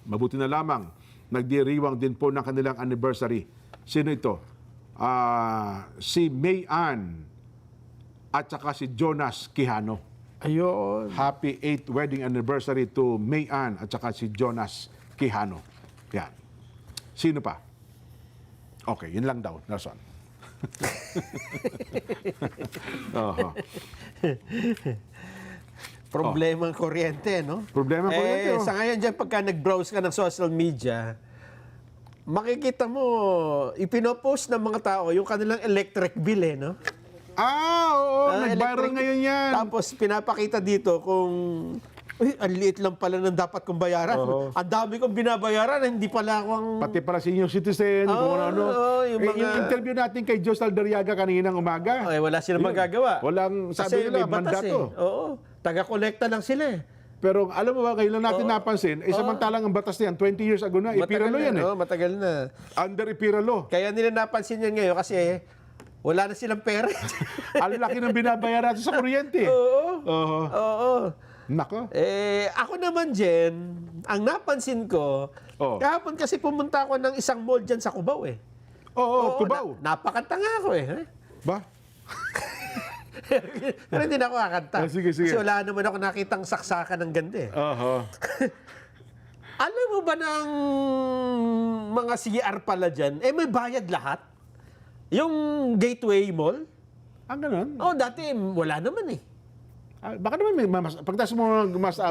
Mabuti na lamang, nagdiriwang din po ng kanilang anniversary. Sino ito? Si May Ann at saka si Jonas Quijano. Ayun. Happy 8th wedding anniversary to May Ann at saka si Jonas Quijano. Yan. Sino pa? Okay, yun lang daw, Nelson. Oho. Problemang kuryente, no? Problemang kuryente, oh. Sa ngayon dyan, pagka nag-browse ka ng social media, makikita mo, ipinopost ng mga tao yung kanilang electric bill, no? Oo, nag-viral Electric- ngayon yan. Tapos pinapakita dito kung, ang liit lang pala ng dapat kong bayaran. Ang dami kong binabayaran, hindi pala akong... Pati para senior citizen, kung ano. yung Yung mga- interview natin kay Jos Aldariaga kaninang umaga. wala silang Yun. magagawa. Walang, Kasi sabi nila, may batas mandato. Oo, taga-kolekta lang sila eh. Pero alam mo ba, ngayon lang natin napansin, samantalang ang batas niyan, 20 years ago na, ipiralo yan Matagal na. Under ipiralo. Kaya nila napansin yan ngayon kasi wala na silang pera. Ang laki ng binabayaran natin sa kuryente. Oo. Oo. Oo. Nako. Ako naman, Jen, ang napansin ko, kahapon kasi pumunta ako ng isang mall dyan sa Cubao eh. Oo, Cubao. Napakatanga ako eh. Ha? Ba? Pero hindi na ako kakanta. Sige. Kasi wala naman ako nakitang saksakan ng ganda eh. Oo. Alam mo ba ng mga CR pala dyan, may bayad lahat? Yung Gateway Mall? Ang ganun. Dati wala naman eh. Baka naman pagtas mo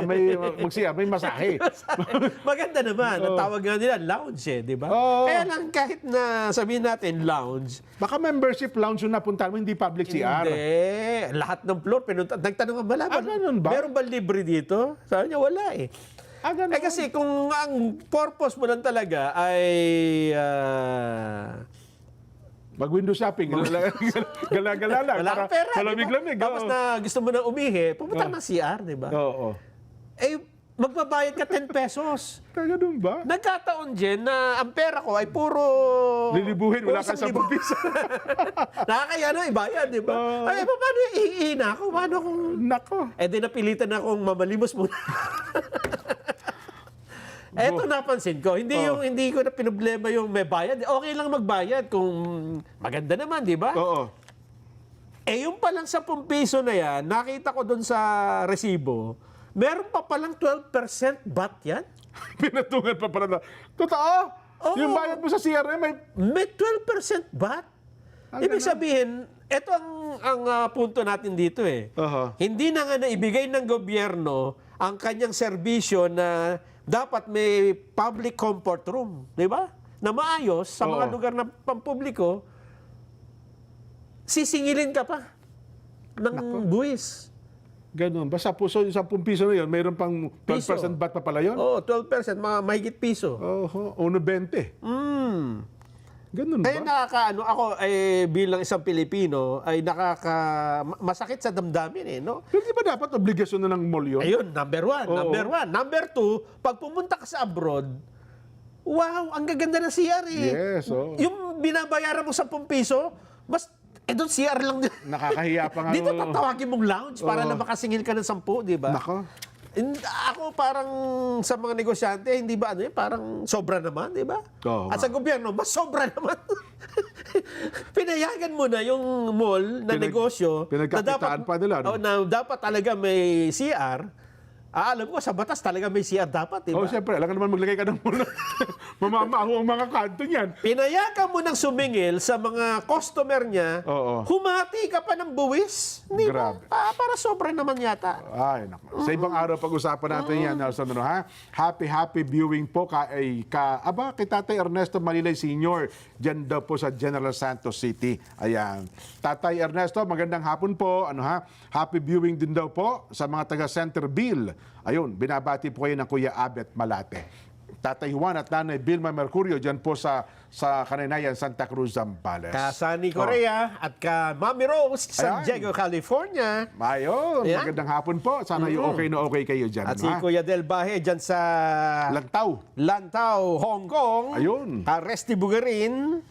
may magsiya, may masahe. Maganda naman. Ang tawag nga nila, lounge eh, di ba? Kaya lang kahit na sabihin natin lounge, Baka membership lounge yung napunta mo, hindi public CR. hindi. Lahat ng floor, nagtanong ka ba? ganun ba? Meron ba libre dito? Sabi niya, wala eh. Ganun. Kasi kung ang purpose mo lang talaga ay Mag-window shopping. Gala-gala lang. wala kang pera, Malamig-lamig. di ba? Tapos na gusto mo na umihi, pumunta ng CR, di ba? Oo. Magbabayad ka 10 pesos. Kaya ganun ba? Nagkataon, Jen, na ang pera ko ay puro... Lilibuhin, wala kang 10 1,000. piso. Nakakaya na ibayad, di ba? Paano ihina ako? Paano kung... Nako. Di napilitan akong mamalimos muna. Eto napansin ko, hindi ko na pinoblema yung may bayad. Okay lang magbayad kung maganda naman, di ba? Oo. Yung palang 10 piso na yan, nakita ko doon sa resibo, meron pa palang 12% VAT yan. Pinatungan pa pala na. Totoo? Oo. Yung bayad mo sa CRM May 12% VAT. Ibig sabihin, ito ang punto natin dito eh. Hindi na nga naibigay ng gobyerno ang kanyang serbisyo na dapat may public comfort room, di ba? Na maayos sa mga lugar na pampubliko, sisingilin ka pa ng buwis. Ganun. Basta puso yung 10 piso na yun, mayroon pang 12% VAT pa pala yun? Oo, 12%, mahigit piso. Oo, 1.20. Ganun Kaya ba? ako bilang isang Pilipino, ay masakit sa damdamin eh, no? Pero di ba dapat obligasyon na ng mall yun? Ayun, number one. Oo. Number two, pag pumunta ka sa abroad, wow, ang gaganda ng CR eh. Yes, oh. Yung binabayaran mo 10 piso, mas, doon CR lang. Nakakahiya pa nga. Dito oh. tatawagin mong lounge para Oo. na makasingil ka ng 10, di ba? Nako. Ako parang sa mga negosyante, hindi ba parang sobra naman, di ba? Oo, At sa gobyerno, mas sobra naman. Pinayagan mo na yung mall na negosyo pinagkakitaan pa nila, no? na dapat talaga may CR. Alam ko, sa batas talaga may CR dapat, di ba? Oh, siyempre, alam ka naman maglagay ka ng muna. Mamamaho ang mga kanto niyan. Pinayagan mo ng sumingil sa mga customer niya, Oo. humati ka pa ng buwis. Di ba? Grabe. Para sobra naman yata. Ay, naku. Sa ibang araw pag-usapan natin yan, Nelson, ano, ha? Happy viewing po kay Tatay Ernesto Malilay Sr. Diyan daw po sa General Santos City. Ayan. Tatay Ernesto, magandang hapon po. Ano, ha? Happy viewing din daw po sa mga taga Centerville. Ayun, binabati po kayo ng Kuya Abet Malate. Tatay Juan at Nanay Vilma Mercurio diyan po sa Kanaynayan, Santa Cruz, Zambales. Ka Sunny Korea at ka Mami Rose, San Ayan. Diego, California. Ayun, Ayan. magandang hapon po. Sana yung okay na okay kayo dyan. At ano, si ha? Kuya Del Bahe dyan sa Lantaw. Lantau, Hong Kong. Ayun. Resty Bugarin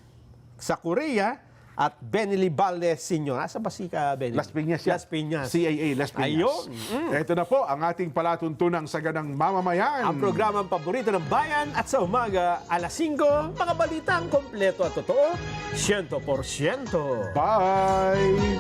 sa Korea. At Benny Valdez Sr. Asa ba si ka, Benny? Las Piñas yan. Las Piñas. CAA, Las Piñas. Ayun. Ito na po ang ating palatuntunang saganang mamamayan. Ang programang paborito ng bayan at sa umaga, alas 5, mga balitang kompleto at totoo, 100%. Bye!